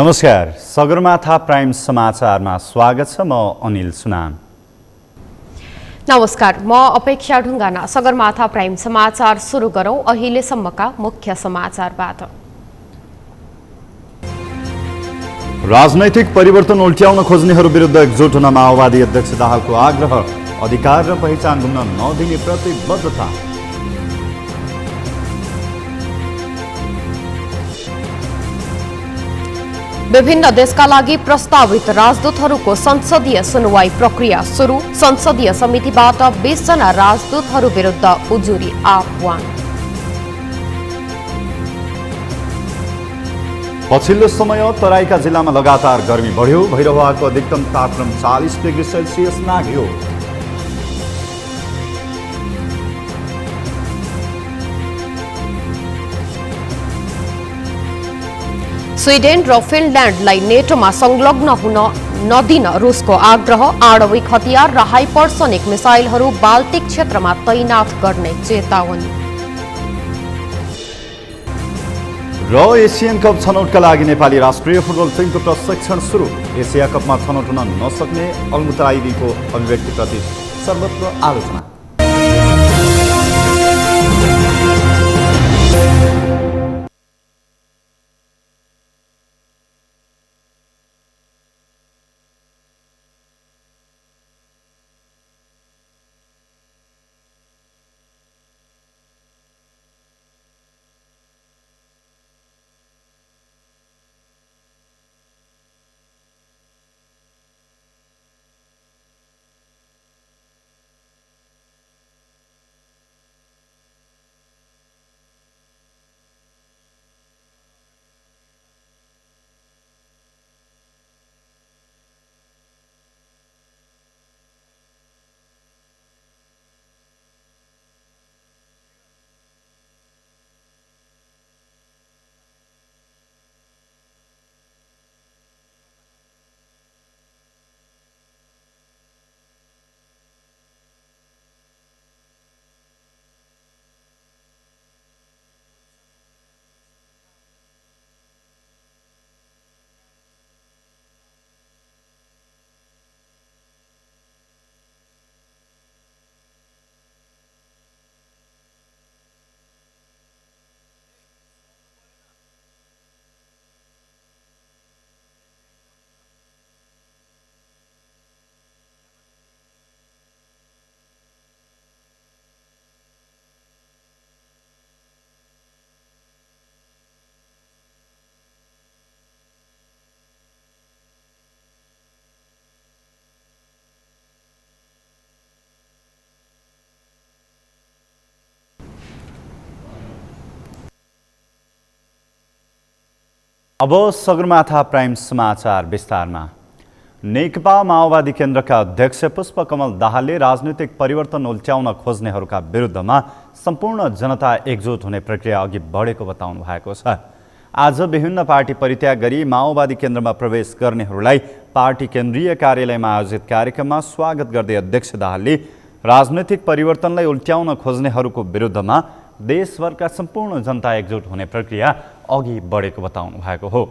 नमस्कार, सगरमाथा प्राइम समाचारमा स्वागत छ। म अनिल सुनाम। नमस्कार, म अपेक्षा ढुङ्गाना। सगरमाथा प्राइम समाचार सुरु गरौं अहिलेसम्मका मुख्य समाचारबाट। राजनैतिक परिवर्तन उल्ट्याउन खोज्नेहरू विरुद्ध एकजुट हुन माओवादी अध्यक्ष दाहालको आग्रह। अधिकार र पहिचान गुम्न नदिने प्रतिबद्धता। विभिन्न देशका लागि प्रस्तावित राजदूतहरूको संसदीय सुनवाई प्रक्रिया सुरु। संसदीय समितिबाट 20 जना राजदूतहरू विरुद्ध उजुरी आह्वान। पछिल्लो समय तराईका जिल्लामा लगातार गर्मी बढ्यो। भैरहवाको अधिकतम तापक्रम 40 डिग्री सेल्सियस नाघ्यो। स्विडेन र फिनल्यान्डलाई नेटोमा संलग्न हुन नदिन रुसको आग्रह। आणविक हतियार र हाइपरसोनिक मिसाइलहरू बाल्टिक क्षेत्रमा तैनात गर्ने चेतावनी। र एसियन कप छनौटका लागि नेपाली राष्ट्रिय फुटबल टिमको प्रशिक्षण सुरु। एसिया कपमा छनौट हुन नसक्ने अलमुताइरीको अभिव्यक्तिप्रति सर्वत्र आलोचना। अब सगरमाथा प्राइम समाचार विस्तारमा। नेकपा माओवादी केन्द्रका अध्यक्ष पुष्पकमल दाहालले राजनीतिक परिवर्तन उल्ट्याउन खोज्नेहरूका विरुद्धमा सम्पूर्ण जनता एकजुट हुने प्रक्रिया अघि बढेको बताउनु भएको छ। आज विभिन्न पार्टी परित्याग गरी माओवादी केन्द्रमा प्रवेश गर्नेहरूलाई पार्टी केन्द्रीय कार्यालयमा आयोजित कार्यक्रममा स्वागत गर्दै अध्यक्ष दाहालले राजनैतिक परिवर्तनलाई उल्ट्याउन खोज्नेहरूको विरुद्धमा देशभरका सम्पूर्ण जनता एकजुट हुने प्रक्रिया अघि बढेको बताउनु भएको हो।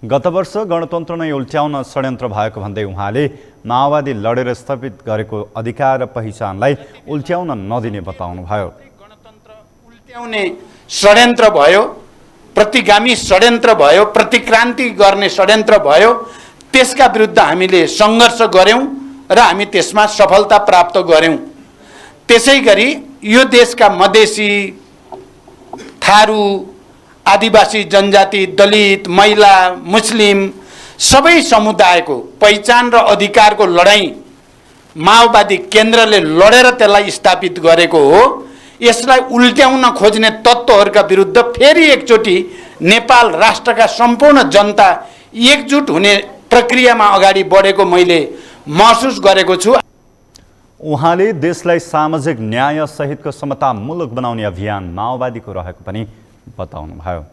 गत वर्ष गणतन्त्र नै उल्ट्याउन षड्यन्त्र भएको भन्दै उहाँले माओवादी लडेर स्थापित गरेको अधिकार र पहिचानलाई उल्ट्याउन नदिने बताउनुभयो। गणतन्त्र उल्ट्याउने षड्यन्त्र भयो, प्रतिगामी षड्यन्त्र भयो, प्रतिक्रान्ति गर्ने षड्यन्त्र भयो। त्यसका विरुद्ध हामीले सङ्घर्ष गर्यौं र हामी त्यसमा सफलता प्राप्त गर्यौं। त्यसैगरी यो देशका मधेसी, थारू, आदिवासी जनजाति, दलित, महिला, मुस्लिम सबै समुदायको पहिचान र अधिकारको लडाईँ माओवादी केन्द्रले लडेर त्यसलाई स्थापित गरेको हो। यसलाई उल्ट्याउन खोज्ने तत्त्वहरूका विरुद्ध फेरि एकचोटि नेपाल राष्ट्रका सम्पूर्ण जनता एकजुट हुने प्रक्रियामा अगाडि बढेको मैले महसुस गरेको छु। उहाँले देशलाई सामाजिक न्याय सहितको समतामूलक बनाउने अभियान माओवादीको रहेको पनि बताउनुभयो।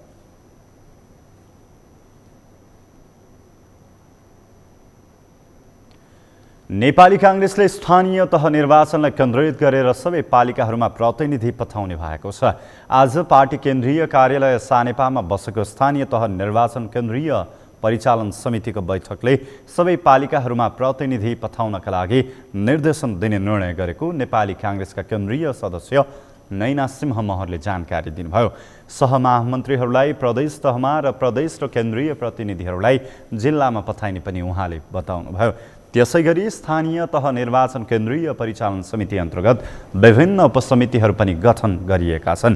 नेपाली काङ्ग्रेसले स्थानीय तह निर्वाचनलाई केन्द्रित गरेर सबै पालिकाहरूमा प्रतिनिधि पठाउने भएको छ। आज पार्टी केन्द्रीय कार्यालय सानेपामा बसेको स्थानीय तह निर्वाचन केन्द्रीय परिचालन समितिको बैठकले सबै पालिकाहरूमा प्रतिनिधि पठाउनका लागि निर्देशन दिने निर्णय गरेको नेपाली काङ्ग्रेसका केन्द्रीय सदस्य नैना सिंह महरले जानकारी दिनुभयो। सहमहामन्त्रीहरूलाई प्रदेश तहमा र प्रदेश र केन्द्रीय प्रतिनिधिहरूलाई जिल्लामा पठाइने पनि उहाँले बताउनुभयो। त्यसैगरी स्थानीय तह निर्वाचन केन्द्रीय परिचालन समिति अन्तर्गत विभिन्न उपसमितिहरू पनि गठन गरिएका छन्।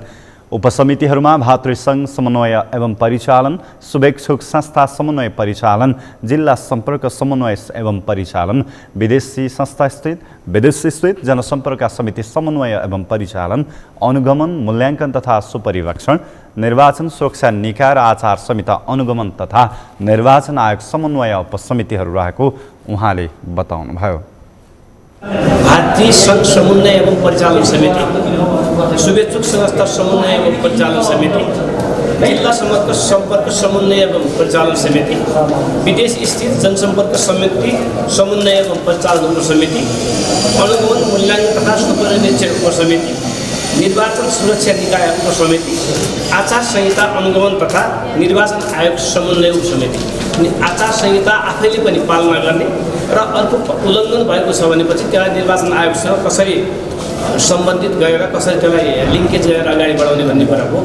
उपसमितिहरूमा भातृसङ्घ समन्वय एवं परिचालन, शुभेच्छुक संस्था समन्वय परिचालन, जिल्ला सम्पर्क समन्वय एवं परिचालन, विदेशी स्थित जनसम्पर्क समिति समन्वय एवं परिचालन, अनुगमन, मूल्याङ्कन तथा सुपरिवेक्षण, निर्वाचन सुरक्षा निकाय र आचार संहिता अनुगमन तथा निर्वाचन आयोग समन्वय उपसमितिहरू रहेको उहाँले बताउनुभयो। भातृसङ्घ समन्वय एवं परिचालन समिति, शुभेच्छुक संस्था समन्वय एवं परिचालन समिति, जिल्ला सम्पर्क समन्वय एवं परिचालन समिति, विदेश स्थित जनसम्पर्क समिति समन्वय एवं परिचालन उपसमिति, अनुगमन, मूल्याङ्कन तथा सुपरिवेक्षण उपसमिति, निर्वाचन सुरक्षा निकाय उपसमिति, आचार संहिता अनुगमन तथा निर्वाचन आयोग समन्वय उपसमिति। आचार संहिता आफैले पनि पालना गर्ने र अर्को उल्लङ्घन भएको छ भनेपछि त्यसलाई निर्वाचन आयोगसँग कसरी सम्बन्धित गरेर कसरी त्यसलाई लिङ्केज गरेर अगाडि बढाउने भन्ने कुरा हो।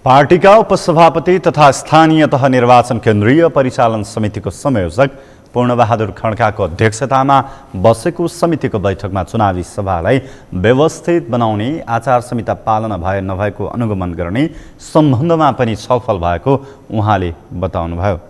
पार्टीका उपसभापति तथा स्थानीय तह निर्वाचन केन्द्रीय परिचालन समितिको संयोजक पूर्णबहादुर खड्काको अध्यक्षतामा बसेको समितिको बैठकमा चुनावी सभालाई व्यवस्थित बनाउने, आचार संहिता पालना भए नभएको अनुगमन गर्ने सम्बन्धमा पनि छलफल भएको उहाँले बताउनुभयो।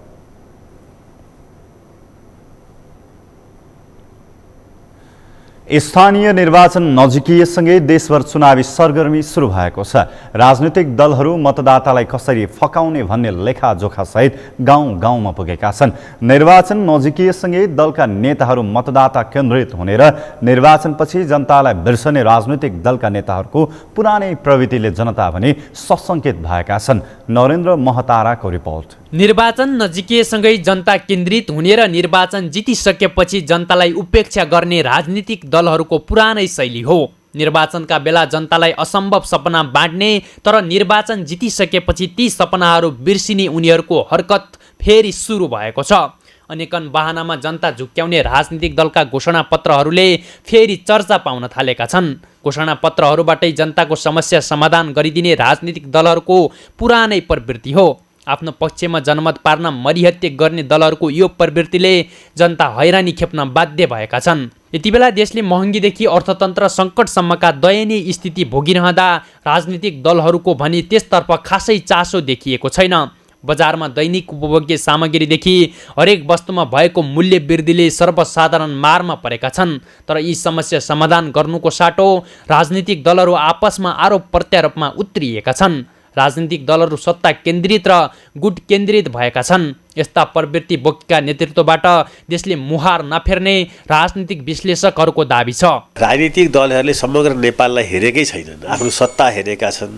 स्थानीय निर्वाचन नजिकिएसँगै देशभर चुनावी सरगर्मी सुरु भएको छ। राजनीतिक दलहरू मतदातालाई कसरी फकाउने भन्ने लेखाजोखासहित गाउँ गाउँमा पुगेका छन्। निर्वाचन नजिकिएसँगै दलका नेताहरू मतदाता केन्द्रित हुने र निर्वाचनपछि जनतालाई बिर्सने राजनीतिक दलका नेताहरूको पुरानै प्रवृत्तिले जनता भने सशङ्कित भएका छन्। नरेन्द्र महताराको रिपोर्ट। निर्वाचन नजिकिएसँगै जनता केन्द्रित हुने र निर्वाचन जितिसकेपछि जनतालाई उपेक्षा गर्ने राजनीतिक दलहरूको पुरानै शैली हो। निर्वाचनका बेला जनतालाई असम्भव सपना बाँड्ने तर निर्वाचन जितिसकेपछि ती सपनाहरू बिर्सिने उनीहरूको हरकत फेरि सुरु भएको छ। अनेकन बहानामा जनता झुक्क्याउने राजनीतिक दलका घोषणापत्रहरूले फेरि चर्चा पाउन थालेका छन्। घोषणापत्रहरूबाटै जनताको समस्या समाधान गरिदिने राजनीतिक दलहरूको पुरानै प्रवृत्ति हो। आफ्नो पक्षमा जनमत पार्न मरिहत्ते गर्ने दलहरूको यो प्रवृत्तिले जनता हैरानी खेप्न बाध्य भएका छन्। यति बेला देशले महँगीदेखि अर्थतन्त्र सङ्कटसम्मका दयनीय स्थिति भोगिरहँदा राजनीतिक दलहरूको भने त्यसतर्फ खासै चासो देखिएको छैन। बजारमा दैनिक उपभोग्य सामग्रीदेखि हरेक वस्तुमा भएको मूल्य वृद्धिले सर्वसाधारण मारमा परेका छन्। तर यी समस्या समाधान गर्नुको साटो राजनीतिक दलहरू आपसमा आरोप प्रत्यारोपमा उत्रिएका छन्। राजनीतिक दलहरू सत्ता केन्द्रित र गुट केन्द्रित भएका छन्। यस्ता प्रवृत्ति बोकेका नेतृत्वबाट देशले मुहार नफेर्ने राजनीतिक विश्लेषकहरूको दाबी छ। राजनीतिक दलहरूले समग्र नेपाललाई हेरेकै छैनन्। आफ्नो सत्ता हेरेका छन्,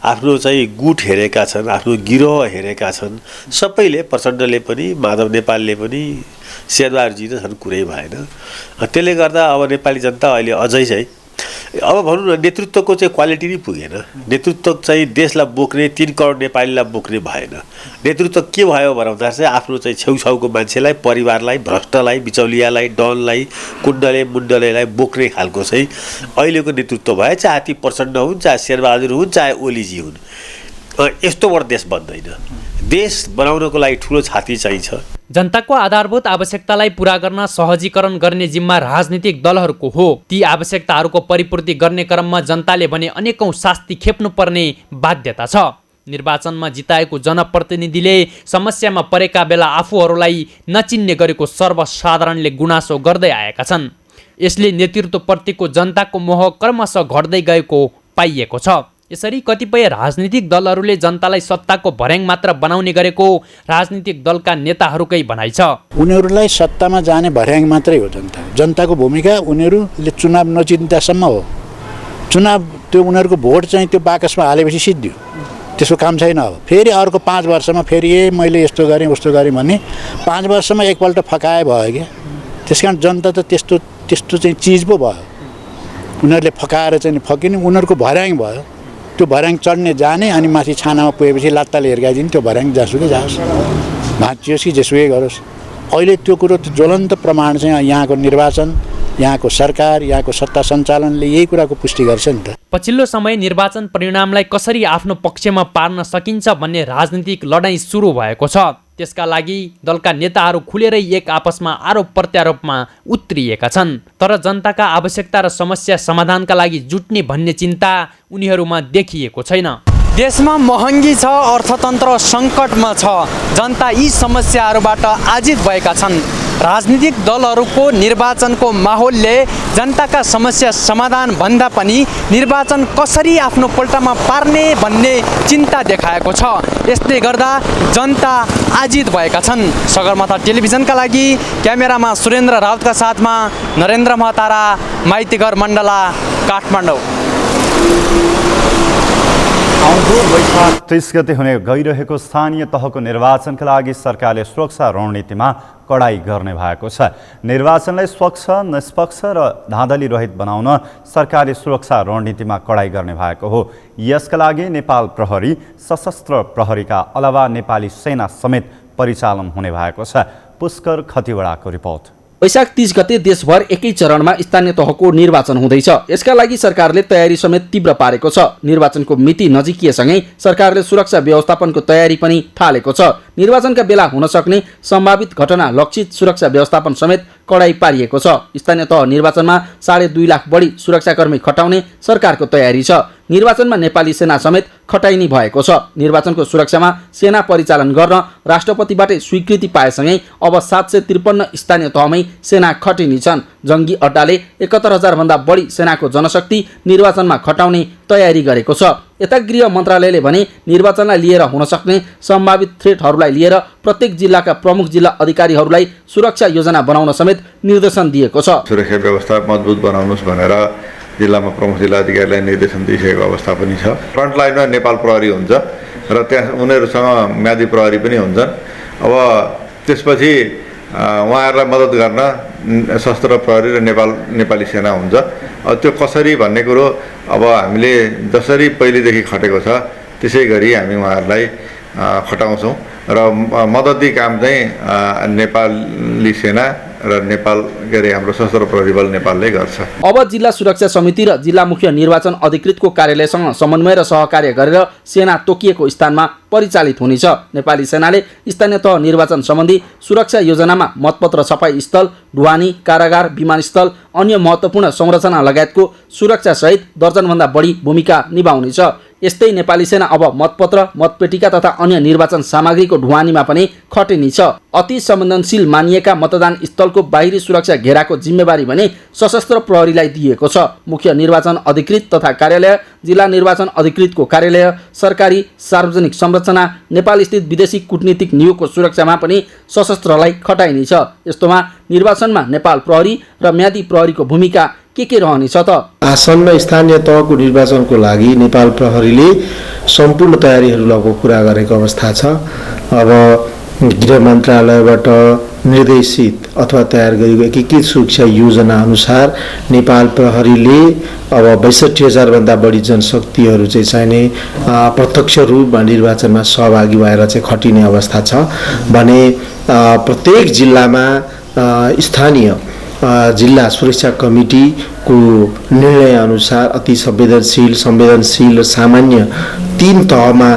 आफ्नो चाहिँ गुट हेरेका छन्, आफ्नो गिरोह हेरेका छन्। सबैले प्रचण्डले पनि माधव नेपालले पनि शेरबहादुरजी नै छन्, कुरै भएन। त्यसले गर्दा अब नेपाली जनता अहिले अझै चाहिँ अब भनौँ न नेतृत्वको चाहिँ क्वालिटी नै पुगेन। नेतृत्व चाहिँ देशलाई बोक्ने 3 करोड नेपालीलाई बोक्ने भएन। नेतृत्व के भयो भन्दा चाहिँ आफ्नो चाहिँ छेउछाउको मान्छेलाई, परिवारलाई, भ्रष्टलाई, बिचौलियालाई, डनलाई, कुण्डले मुण्डलेलाई बोक्ने खालको चाहिँ अहिलेको नेतृत्व भयो। चाहे ती प्रचण्ड हुन्, चाहे शेरबहादुर हुन्, चाहे ओलीजी हुन्। यस्तोबाट देश बन्दैन। देश बनाउनको लागि ठुलो छाती चाहिन्छ। जनताको आधारभूत आवश्यकतालाई पूरा गर्न सहजीकरण गर्ने जिम्मा राजनीतिक दलहरूको हो। ती आवश्यकताहरूको परिपूर्ति गर्ने क्रममा जनताले भने अनेकौं शास्ति खेप्नुपर्ने बाध्यता छ। निर्वाचनमा जिताएको जनप्रतिनिधिले समस्यामा परेका बेला आफूहरूलाई नचिन्ने गरेको सर्वसाधारणले गुनासो गर्दै आएका छन्। यसले नेतृत्वप्रतिको जनताको मोह क्रमशः घट्दै गएको पाइएको छ। यसरी कतिपय राजनीतिक दलहरूले जनतालाई सत्ताको भर्याङ मात्र बनाउने गरेको राजनीतिक दलका नेताहरूकै भनाइ छ। उनीहरूलाई सत्तामा जाने भर्याङ मात्रै हो जनताको भूमिका उनीहरूले चुनाव नजित्दासम्म हो। चुनाव त्यो उनीहरूको भोट चाहिँ त्यो बाकसमा हालेपछि सिद्धियो, त्यसको काम छैन। अब फेरि अर्को 5 वर्षमा फेरि मैले यस्तो गरेँ उस्तो गरेँ भन्ने 5 वर्षमा एकपल्ट फकाए भयो क्या। त्यसकारण जनता त त्यस्तो चाहिँ चिज पो भयो। उनीहरूले फकाएर चाहिँ फकिने उनीहरूको भर्याङ भयो। त्यो भर्याङ चढ्ने जाने अनि माथि छानामा पुगेपछि लात्ताले हिर्काइदिने, त्यो भर्याङ जहाँसुकै जाओस्, भाँचियोस् कि जेसुकै गरोस्। अहिले त्यो कुरो ज्वलन्त प्रमाण चाहिँ यहाँको निर्वाचन, यहाँको सरकार, यहाँको सत्ता सञ्चालनले यही कुराको पुष्टि गर्छ नि त। पछिल्लो समय निर्वाचन परिणामलाई कसरी आफ्नो पक्षमा पार्न सकिन्छ भन्ने राजनीतिक लडाईँ सुरु भएको छ। त्यसका लागि दलका नेताहरू खुलेरै एक आपसमा आरोप प्रत्यारोपमा उत्रिएका छन्। तर जनताका आवश्यकता र समस्या समाधानका लागि जुट्ने भन्ने चिन्ता उनीहरूमा देखिएको छैन। देशमा महँगी छ, अर्थतन्त्र सङ्कटमा छ, जनता यी समस्याहरूबाट आजित भएका छन्। राजनीतिक दलहरूको निर्वाचनको माहौलले जनताका समस्या समाधान भन्दा पनि निर्वाचन कसरी आफ्नो पल्टामा पार्ने भन्ने चिन्ता देखाएको छ। यसले गर्दा जनता आजित भएका छन्। सगरमाथा टेलिभिजनका लागि क्यामेरामा सुरेन्द्र राउतका साथमा नरेन्द्र महतारा, माइतीघर मण्डला, काठमाडौँ। आउँदो वैशाख 30 गते हुने गइरहेको स्थानीय तहको निर्वाचनका लागि सरकारले सुरक्षा रणनीतिमा कडाई गर्ने भएको छ। निर्वाचनलाई स्वच्छ, निष्पक्ष र धाँधली रहित बनाउन सरकारले सुरक्षा रणनीतिमा कडाई गर्ने भएको हो। यसका लागि नेपाल प्रहरी, सशस्त्र प्रहरीका अलावा नेपाली सेना समेत परिचालन हुने भएको छ। पुष्कर खतिवडाको रिपोर्ट। वैशाख 30 गते देशभर एकै चरणमा स्थानीय तहको निर्वाचन हुँदैछ। यसका लागि सरकारले तयारी समेत तीव्र पारेको छ। निर्वाचनको मिति नजिकिएसँगै सरकारले सुरक्षा व्यवस्थापनको तयारी पनि थालेको छ। निर्वाचनका बेला हुन सक्ने सम्भावित घटना लक्षित सुरक्षा व्यवस्थापन समेत कडाई पारिएको छ। स्थानीय तह निर्वाचनमा 2.5 लाख बढी सुरक्षाकर्मी खटाउने सरकारको तयारी छ। निर्वाचनमा नेपाली सेना समेत खटाइने भएको छ। निर्वाचनको सुरक्षामा सेना परिचालन गर्न राष्ट्रपतिबाटै स्वीकृति पाएसँगै अब 753 स्थानीय तहमै सेना खटिने छन्। जङ्गी अड्डाले 71,000 भन्दा बढी सेनाको जनशक्ति निर्वाचनमा खटाउने तयारी गरेको छ। यता गृह मन्त्रालयले भने निर्वाचनलाई लिएर हुन सक्ने सम्भावित थ्रेटहरूलाई लिएर प्रत्येक जिल्लाका प्रमुख जिल्ला अधिकारीहरूलाई सुरक्षा योजना बनाउन समेत निर्देशन दिएको छ। सुरक्षा व्यवस्था मजबुत बनाउनुहोस् भनेर जिल्लामा प्रमुख जिल्ला अधिकारीलाई निर्देशन दिइसकेको अवस्था पनि छ। फ्रन्ट लाइनमा नेपाल प्रहरी हुन्छ र त्यहाँ उनीहरूसँग म्यादी प्रहरी पनि हुन्छन्। अब त्यसपछि उहाँहरूलाई मद्दत गर्न सशस्त्र प्रहरी र नेपाली सेना हुन्छ। अब त्यो कसरी भन्ने कुरो अब हामीले जसरी पहिलेदेखि खटेको छ त्यसै गरी हामी उहाँहरूलाई खटाउँछौँ र मद्दती काम चाहिँ नेपाली सेना र हाम्रो सशस्त्र प्रहरी बल नेपालले गर्छ। अब जिल्ला सुरक्षा समिति र जिल्ला मुख्य निर्वाचन अधिकृतको कार्यालयसँग समन्वय र सहकार्य गरेर सेना तोकिएको स्थानमा परिचालित हुनेछ। नेपाली सेनाले स्थानीय तह निर्वाचन सम्बन्धी सुरक्षा योजनामा मतपत्र छपाई स्थल, ढुवानी, कारागार, विमानस्थल, अन्य महत्त्वपूर्ण संरचना लगायतको सुरक्षा सहित दर्जनभन्दा बढी भूमिका निभाउनेछ। यस्तै नेपाली सेना अब मतपत्र, मतपेटिका तथा अन्य निर्वाचन सामग्रीको ढुवानीमा पनि खटिनेछ। अति संवेदनशील मानिएका मतदान स्थलको बाहिरी सुरक्षा घेराको जिम्मेवारी भने सशस्त्र प्रहरीलाई दिएको छ। मुख्य निर्वाचन अधिकृत तथा कार्यालय, जिल्ला निर्वाचन अधिकृतको कार्यालय, सरकारी सार्वजनिक संरचना, नेपाल स्थित विदेशी कूटनीतिक नियोगको सुरक्षामा पनि सशस्त्रलाई खटाइनेछ। यस्तोमा निर्वाचनमा नेपाल प्रहरी र म्यादी प्रहरीको भूमिका के रहनेछ त? आसन्न स्थानीय तहको निर्वाचनको लागि नेपाल प्रहरीले सम्पूर्ण तयारीहरूको कुरा गरेको अवस्था छ। अब गृह मन्त्रालयबाट निर्देशित अथवा तयार गरिएको एकीकृत सुरक्षा योजना अनुसार नेपाल प्रहरीले अब 62,000 भन्दा बढी जनशक्तिहरू चाहिँ चाहिने प्रत्यक्ष रूपमा निर्वाचनमा सहभागी भएर चाहिँ खटिने अवस्था छ भने प्रत्येक जिल्लामा स्थानीय जिल्ला सुरक्षा कमिटीको निर्णय अनुसार अति संवेदनशील र सामान्य 3 तहमा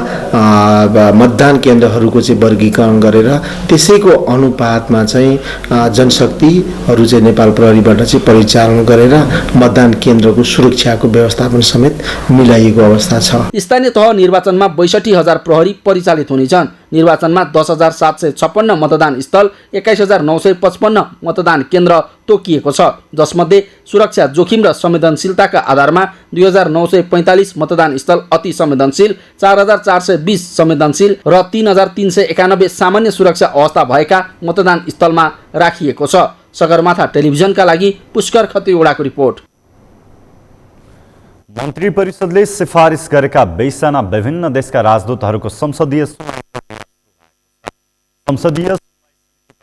मतदान केन्द्रहरूको चाहिँ वर्गीकरण गरेर त्यसैको अनुपातमा चाहिँ जनशक्तिहरू चाहिँ नेपाल प्रहरीबाट चाहिँ परिचालन गरेर मतदान केन्द्रको सुरक्षाको व्यवस्थापन समेत मिलाइएको अवस्था छ। स्थानीय तह निर्वाचनमा 62,000 प्रहरी परिचालित हुनेछन्। निर्वाचनमा 10,756 मतदान स्थल, 21,955 मतदान केन्द्र तोकिएको छ, जसमध्ये सुरक्षा जोखिम र संवेदनशीलताका आधारमा 2,945 मतदान स्थल अति संवेदनशील, 4,420 संवेदनशील र 3,391 सामान्य सुरक्षा अवस्था भएका मतदान स्थलमा राखिएको छ। सगरमाथा टेलिभिजनका लागि पुष्कर खतिवडाको रिपोर्ट। मन्त्री परिषदले सिफारिस गरेका 20जना विभिन्न देशका राजदूतहरूको संसदीय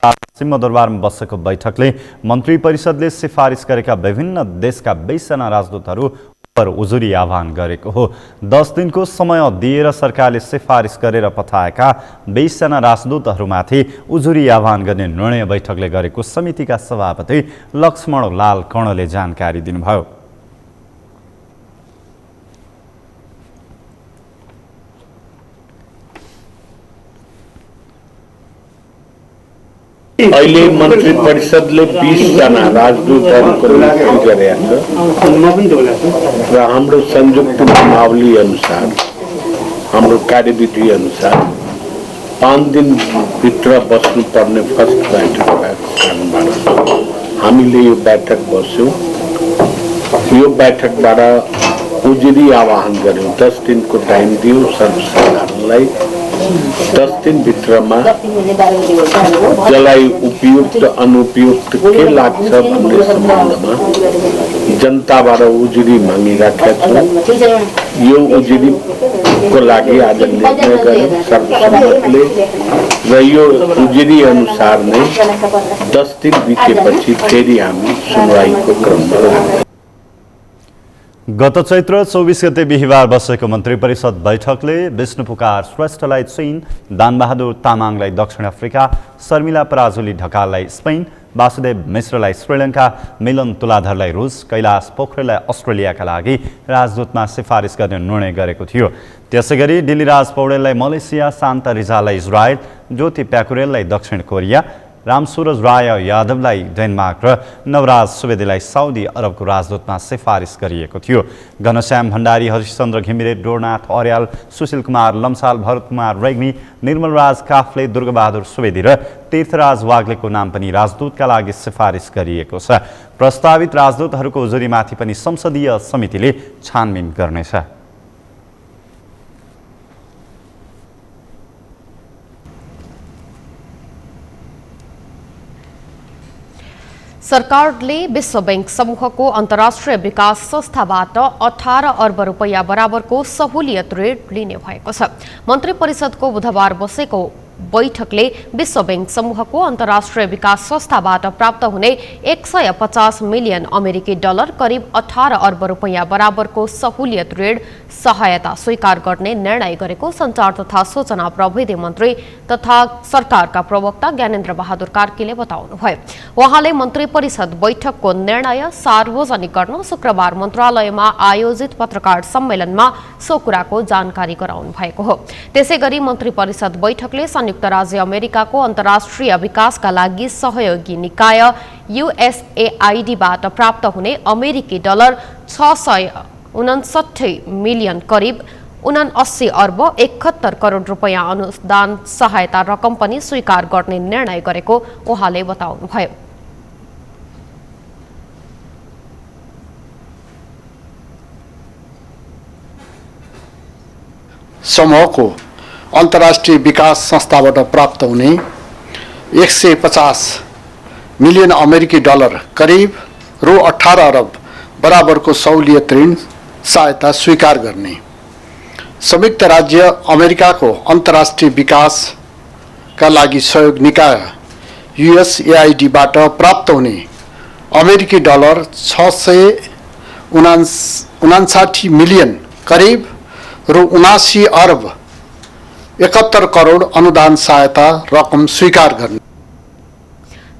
सिंहदरबारमा बसेको बैठकले मन्त्री परिषदले सिफारिस गरेका विभिन्न देशका 20 जना राजदूतहरू पर उजुरी आह्वान गरेको हो। 10 दिनको समय दिएर सरकारले सिफारिस गरेर पठाएका 20 जना राजदूतहरूमाथि उजुरी आह्वान गर्ने निर्णय बैठकले गरेको समितिका सभापति लक्ष्मण लाल कर्णले जानकारी दिनुभयो। अहिले मन्त्री परिषदले 20 जना राजदूतहरूको नियुक्ति गरेको छ र हाम्रो संयुक्त नियमावली अनुसार हाम्रो कार्यविधि अनुसार 5 दिनभित्र बस्नुपर्ने फर्स्ट बैठक भएको कारणबाट हामीले यो बैठक बस्यौँ। यो बैठकबाट उजुरी आह्वान गर्यौँ। 10 दिनको टाइम दियो सर्वसाधारणलाई। 10 दिनभित्रमा जसलाई उपयुक्त अनुपयुक्त के लाग्छ भन्ने सम्बन्धमा जनताबाट उजुरी मागिराखेका छौँ। यो उजुरीको लागि आज निर्णय गर्यौँ सर्वसम्मतले र यो उजुरी अनुसार नै 10 दिन बितेपछि फेरि हामी सुनवाईको क्रममा लाग्छौँ। गत चैत्र 24 गते बिहिबार बसेको मन्त्री परिषद बैठकले विष्णुपुकार श्रेष्ठलाई चीन, दानबहादुर तामाङलाई दक्षिण अफ्रिका, शर्मिला पराजुली ढकाललाई स्पेन, वासुदेव मिश्रलाई श्रीलङ्का, मिलन तुलाधरलाई रुस, कैलाश पोखरेललाई अस्ट्रेलियाका लागि राजदूतमा सिफारिस गर्ने निर्णय गरेको थियो। त्यसैगरी डिलिराज पौडेललाई मलेसिया, शान्ता रिजाललाई इजरायल, ज्योति प्याकुरेललाई दक्षिण कोरिया, रामसूरज राय यादवलाई डेनमार्क र नवराज सुवेदीलाई साउदी अरबको राजदूतमा सिफारिस गरिएको थियो। घनश्याम भण्डारी, हरिशचन्द्र घिमिरे, डोरनाथ अर्याल, सुशील कुमार लम्साल, भरत कुमार रेग्मी, निर्मलराज काफले, दुर्गबहादुर सुवेदी र तीर्थराज वाग्लेको नाम पनि राजदूतका लागि सिफारिस गरिएको छ। प्रस्तावित राजदूतहरूको उजुरीमाथि पनि संसदीय समितिले छानबिन गर्नेछ। सरकारले विश्व बैंक समूहको अन्तर्राष्ट्रिय विकास संस्थाबाट 18 अर्ब रुपैयाँ बराबरको सहुलियत ऋण लिने भएको छ। मन्त्री परिषदको बुधबार बसेको बैठकले विश्व बैंक समूहको अन्तर्राष्ट्रिय विकास संस्थाबाट प्राप्त हुने 150 मिलियन अमेरिकी डलर करिब 18 अर्ब रुपैयाँ बराबरको सहुलियत ऋण सहायता स्वीकार गर्ने निर्णय गरेको सञ्चार तथा सूचना प्रविधि मन्त्री तथा सरकारका प्रवक्ता ज्ञानेन्द्र बहादुर कार्कीले बताउनुभयो। उहाँले मन्त्री परिषद बैठकको निर्णय सार्वजनिक गर्न शुक्रबार मन्त्रालयमा आयोजित पत्रकार सम्मेलनमा सो कुराको जानकारी गराउनु भएको हो। त्यसैगरी मन्त्री परिषद बैठकले संयुक्त राज्य अमेरिकाको अन्तर्राष्ट्रिय विकासका लागि सहयोगी निकाय USAIDबाट प्राप्त हुने अमेरिकी डलर 659 मिलियन करिब 79 अर्ब 71 करोड रुपैयाँ अनुदान सहायता रकम पनि स्वीकार गर्ने निर्णय गरेको उहाँले बताउनुभयो। समूहको अन्तर्राष्ट्रिय विकास संस्थाबाट प्राप्त हुने 150 मिलियन अमेरिकी डलर करिब रु 18 अरब बराबरको सहुलियत ऋण सहायता स्वीकार गर्ने, संयुक्त राज्य अमेरिकाको अन्तर्राष्ट्रिय विकासका लागि सहयोग निकाय USAIDबाट प्राप्त हुने अमेरिकी डलर 659 मिलियन करिब रु 79 अर्ब 71 करोड अनुदान सहायता रकम स्वीकार गर्ने।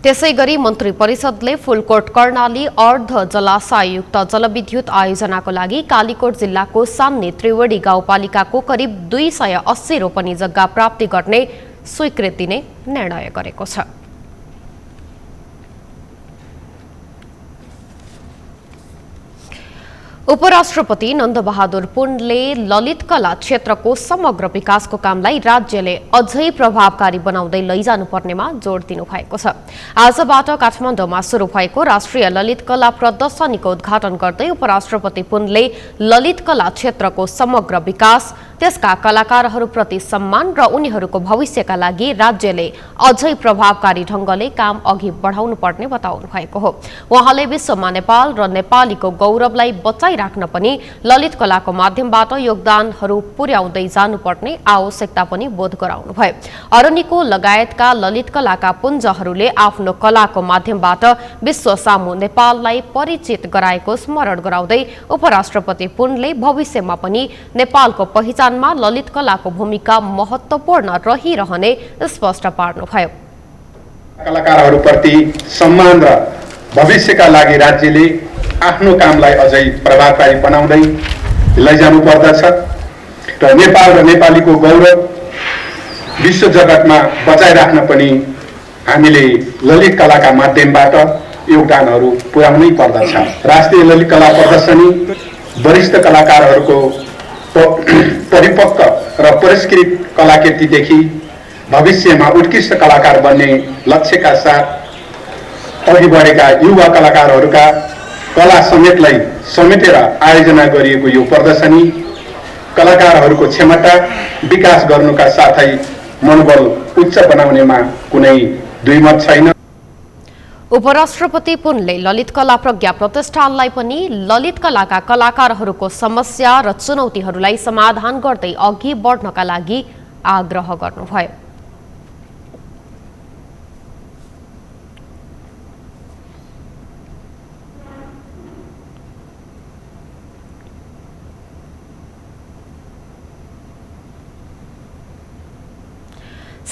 त्यसैगरी मन्त्री परिषदले फुलकोट कर्णाली अर्ध जलाशययुक्त जलविद्युत आयोजनाको लागि कालीकोट जिल्लाको सान्ने त्रिवेणी गाउँपालिकाको करिब 280 रोपनी जग्गा प्राप्ति गर्ने स्वीकृति दिने निर्णय गरेको छ। उपराष्ट्रपति नन्दबहादुर पुनले ललित कला क्षेत्रको समग्र विकासको कामलाई राज्यले अझै प्रभावकारी बनाउँदै लैजानुपर्नेमा जोड दिनुभएको छ। आजबाट काठमाडौँमा सुरु भएको राष्ट्रिय ललित कला प्रदर्शनीको उद्घाटन गर्दै उपराष्ट्रपति पुनले ललित कला क्षेत्रको समग्र विकास, त्यसका कलाकारहरूप्रति सम्मान र उनीहरूको भविष्यका लागि राज्यले अझै प्रभावकारी ढङ्गले काम अघि बढाउनु पर्ने बताउनु भएको हो। उहाँले विश्वमा नेपाल र नेपालीको गौरवलाई बचाइ बचाइराख्न पनि ललित कलाको माध्यमबाट योगदानहरू पुर्याउँदै जानुपर्ने आवश्यकता पनि बोध गराउनुभयो। अरनिको लगायतका ललित कलाका पुञ्जहरूले आफ्नो कलाको माध्यमबाट विश्व सामु नेपाललाई परिचित गराएको स्मरण गराउँदै उपराष्ट्रपति पुनले भविष्यमा पनि नेपालको पहिचानमा ललित कलाको भूमिका महत्त्वपूर्ण रहिरहने स्पष्ट पार्नुभयो। कलाकारहरूप्रति सम्मान र भविष्यका लागि राज्यले आफ्नो कामलाई अझै प्रभावकारी बनाउँदै लैजानु पर्दछ र नेपाल र नेपालीको गौरव विश्व जगतमा बचाइराख्न पनि हामीले ललित कलाका माध्यमबाट योगदानहरू पुर्याउनै पर्दछ। राष्ट्रिय ललित कला प्रदर्शनी वरिष्ठ कलाकारहरूको परिपक्व र पुरस्कृत कलाकृतिदेखि भविष्यमा उत्कृष्ट कलाकार बन्ने लक्ष्यका साथ अघि बढेका युवा कलाकारहरूका कला समेतलाई समेटेर आयोजना गरिएको यो प्रदर्शनी कलाकारहरूको क्षमता विकास गर्नुका साथै मनोबल उच्च बनाउनेमा कुनै दुईमत छैन। उपराष्ट्रपति पुनले ललित कला प्रज्ञा प्रतिष्ठानलाई पनि ललित कलाका कलाकारहरूको समस्या र चुनौतीहरूलाई समाधान गर्दै अघि बढ्नका लागि आग्रह गर्नुभयो।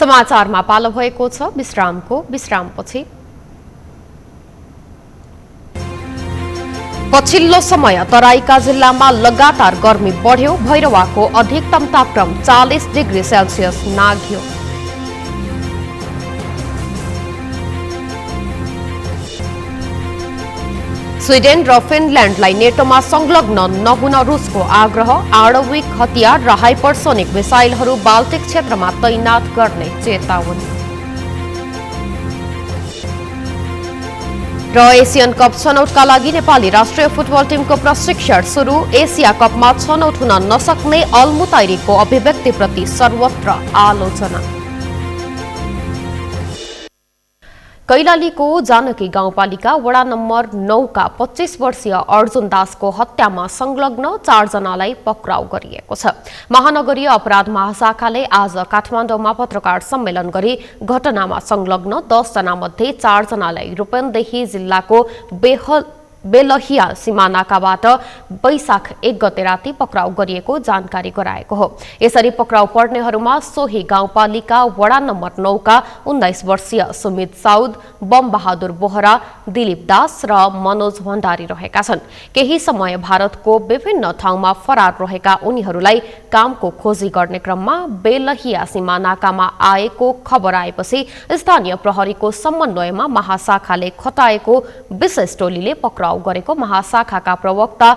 समाचारमा पालो भएको छ विश्रामपछि। पछिल्लो समय तराईका जिल्लामा लगातार गर्मी बढ्यो। भैरवाको अधिकतम तापक्रम 40 डिग्री सेल्सियस नाघ्यो। स्वीडेन र फिनल्यान्डलाई नेटोमा संलग्न नहुन रुसको आग्रह। आणविक हतियार र हाइपरसोनिक मिसाइलहरू बाल्टिक क्षेत्रमा तैनात गर्ने चेतावनी। र एसियन कप छनौटका लागि नेपाली राष्ट्रिय फुटबल टिमको प्रशिक्षण सुरु। एसिया कपमा छनौट हुन नसक्ने अल्मुताइरीको अभिव्यक्तिप्रति सर्वत्र आलोचना। कैलालीको जानकी गाउँपालिका वडा नम्बर 9 का 25 वर्षीय अर्जुन दासको हत्यामा संलग्न 4 जनालाई पक्राउ गरिएको छ। महानगरीय अपराध महाशाखाले आज काठमाडौँमा पत्रकार सम्मेलन गरी घटनामा संलग्न 10 जना मध्ये 4 जनालाई रूपन्देही जिल्लाको बेलहिया सिमानाकाबाट वैशाख 1 गते राति पक्राउ गरिएको जानकारी गराएको हो। यसरी पक्राउ पर्नेहरूमा सोही गाउँपालिका वडा नम्बर 9 का 19 वर्षीय सुमित साउद, बम बहादुर बोहरा, दिलीप दास र मनोज भण्डारी रहेका छन्। केही समय भारतको विभिन्न ठाउँमा फरार रहेका उनीहरूलाई कामको खोजी गर्ने क्रममा बेलहिया सिमानाकामा आएको खबर आएपछि स्थानीय प्रहरीको समन्वयमा महाशाखाले खटाएको विशेष टोलीले पक्राउ गरेको महाशाखाका प्रवक्ता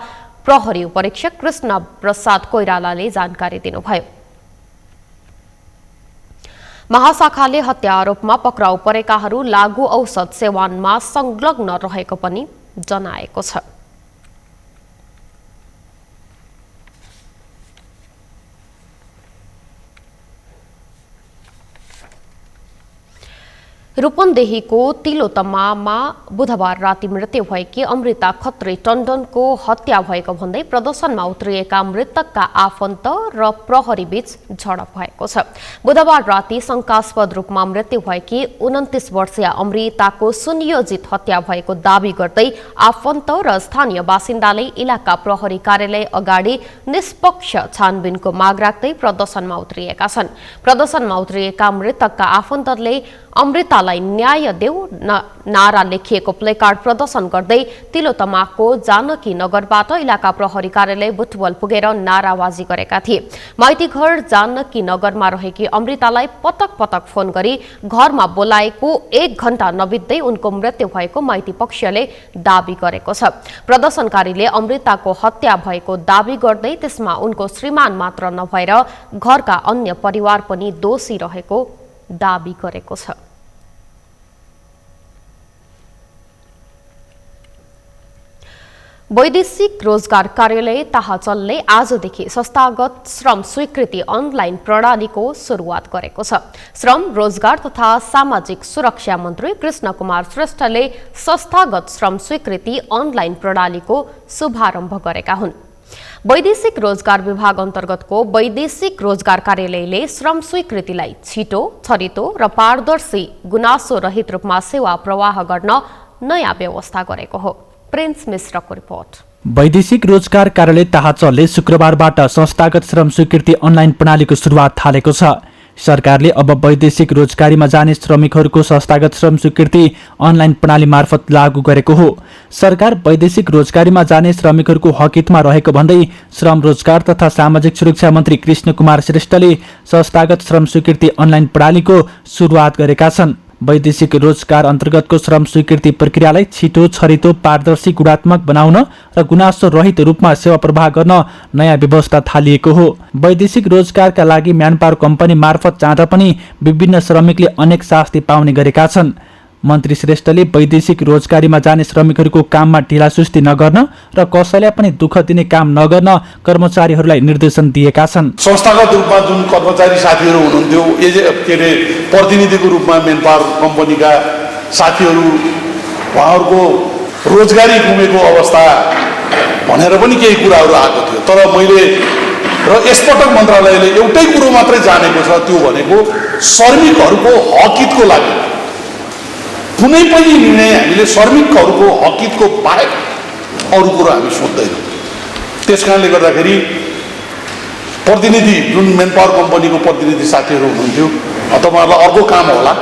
प्रहरी उपरीक्षक कृष्ण प्रसाद कोइरालाले जानकारी दिनुभयो। महाशाखाले हत्या आरोपमा पक्राउ परेकाहरू लागू औषध सेवनमा संलग्न रहेको पनि जनाएको छ। रूपन्देहीको तिलोतमामा बुधबार राति मृत्यु भएकी अमृता खत्री टण्डनको हत्या भएको भन्दै प्रदर्शनमा उत्रिएका मृतकका आफन्त र प्रहरी बीच झडप भएको छ। बुधबार राति शंकास्पद रूपमा मृत्यु भएकी 29 वर्षीय अमृताको सुनियोजित हत्या भएको दावी गर्दै आफन्त र स्थानीय बासिन्दाले इलाका प्रहरी कार्यालय अगाडि निष्पक्ष छानबिनको माग राख्दै प्रदर्शनमा उत्रिएका छन्। प्रदर्शनमा उत्रिएका मृतकका आफन्तले अमृतालाई न्याय देऊ नारा लेखिएको प्लेकार्ड प्रदर्शन गर्दै तिलोतमाको जानकी नगरबाट इलाका प्रहरी कार्यालय बुटवल पुगेर नाराबाजी गरेका थिए। माइतीघर जानकी नगरमा रहेकी अमृतालाई पटक पटक फोन गरी घरमा बोलाएको 1 घण्टा नबित्दै उनको मृत्यु भएको माइती पक्षले दावी गरेको छ। प्रदर्शनकारीले अमृताको हत्या भएको दावी गर्दै त्यसमा उनको श्रीमान मात्र नभएर घरका अन्य परिवार पनि दोषी रहेको दावी गरेको छ। वैदेशिक रोजगार कार्यालय ताहाचलले आजदेखि संस्थागत श्रम स्वीकृति अनलाइन प्रणालीको सुरुवात गरेको छ। श्रम, रोजगार तथा सामाजिक सुरक्षा मन्त्री कृष्ण कुमार श्रेष्ठले संस्थागत श्रम स्वीकृति अनलाइन प्रणालीको शुभारम्भ गरेका हुन्। वैदेशिक रोजगार विभाग अन्तर्गतको वैदेशिक रोजगार कार्यालयले श्रम स्वीकृतिलाई छिटो, छरितो र पारदर्शी गुनासो रहित रूपमा सेवा प्रवाह गर्न नयाँ व्यवस्था गरेको हो। प्रिन्स मिश्रको रिपोर्ट। वैदेशिक रोजगार कार्यालय ताहाचलले शुक्रबारबाट संस्थागत श्रम स्वीकृति अनलाइन प्रणालीको सुरुवात थालेको छ। सरकारले अब वैदेशिक रोजगारीमा जाने श्रमिकहरूको संस्थागत श्रम स्वीकृति अनलाइन प्रणाली मार्फत लागू गरेको हो। सरकार वैदेशिक रोजगारीमा जाने श्रमिकहरूको हकहितमा रहेको भन्दै श्रम, रोजगार तथा सामाजिक सुरक्षा मन्त्री कृष्ण कुमार श्रेष्ठले संस्थागत श्रम स्वीकृति अनलाइन प्रणालीको सुरुवात गरेका छन्। वैदेशिक रोजगार अन्तर्गतको श्रम स्वीकृति प्रक्रियालाई छिटो, छरितो, पारदर्शी, गुणात्मक बनाउन र गुनासो रहित रूपमा सेवा प्रवाह गर्न नयाँ व्यवस्था थालिएको हो। वैदेशिक रोजगारका लागि म्यानपावर कम्पनी मार्फत जाँदा पनि विभिन्न श्रमिकले अनेक शास्ति पाउने गरेका छन्। मन्त्री श्रेष्ठले वैदेशिक रोजगारीमा जाने श्रमिकहरूको काममा ढिलासुस्ती नगर्न र कसैलाई पनि दुःख दिने काम नगर्न कर्मचारीहरूलाई निर्देशन दिएका छन्। संस्थागत रूपमा जुन कर्मचारी साथीहरू हुनुहुन्थ्यो, प्रतिनिधिको रूपमा म्यानपावर कम्पनीका साथीहरू, उहाँहरूको रोजगारी गुमेको अवस्था भनेर पनि केही कुराहरू आएको थियो। तर मैले र यसपटक मन्त्रालयले एउटै कुरो मात्रै जानेको छ, त्यो भनेको श्रमिकहरूको हकहितको लागि कुनै पनि निर्णय हामीले श्रमिकहरूको हकहितको बाहेक अरू कुरो हामी सोध्दैनौँ। त्यस कारणले गर्दाखेरि प्रतिनिधि जुन म्यानपावर कम्पनीको प्रतिनिधि साथीहरू हुनुहुन्थ्यो, तपाईँहरूलाई अर्को काम होला,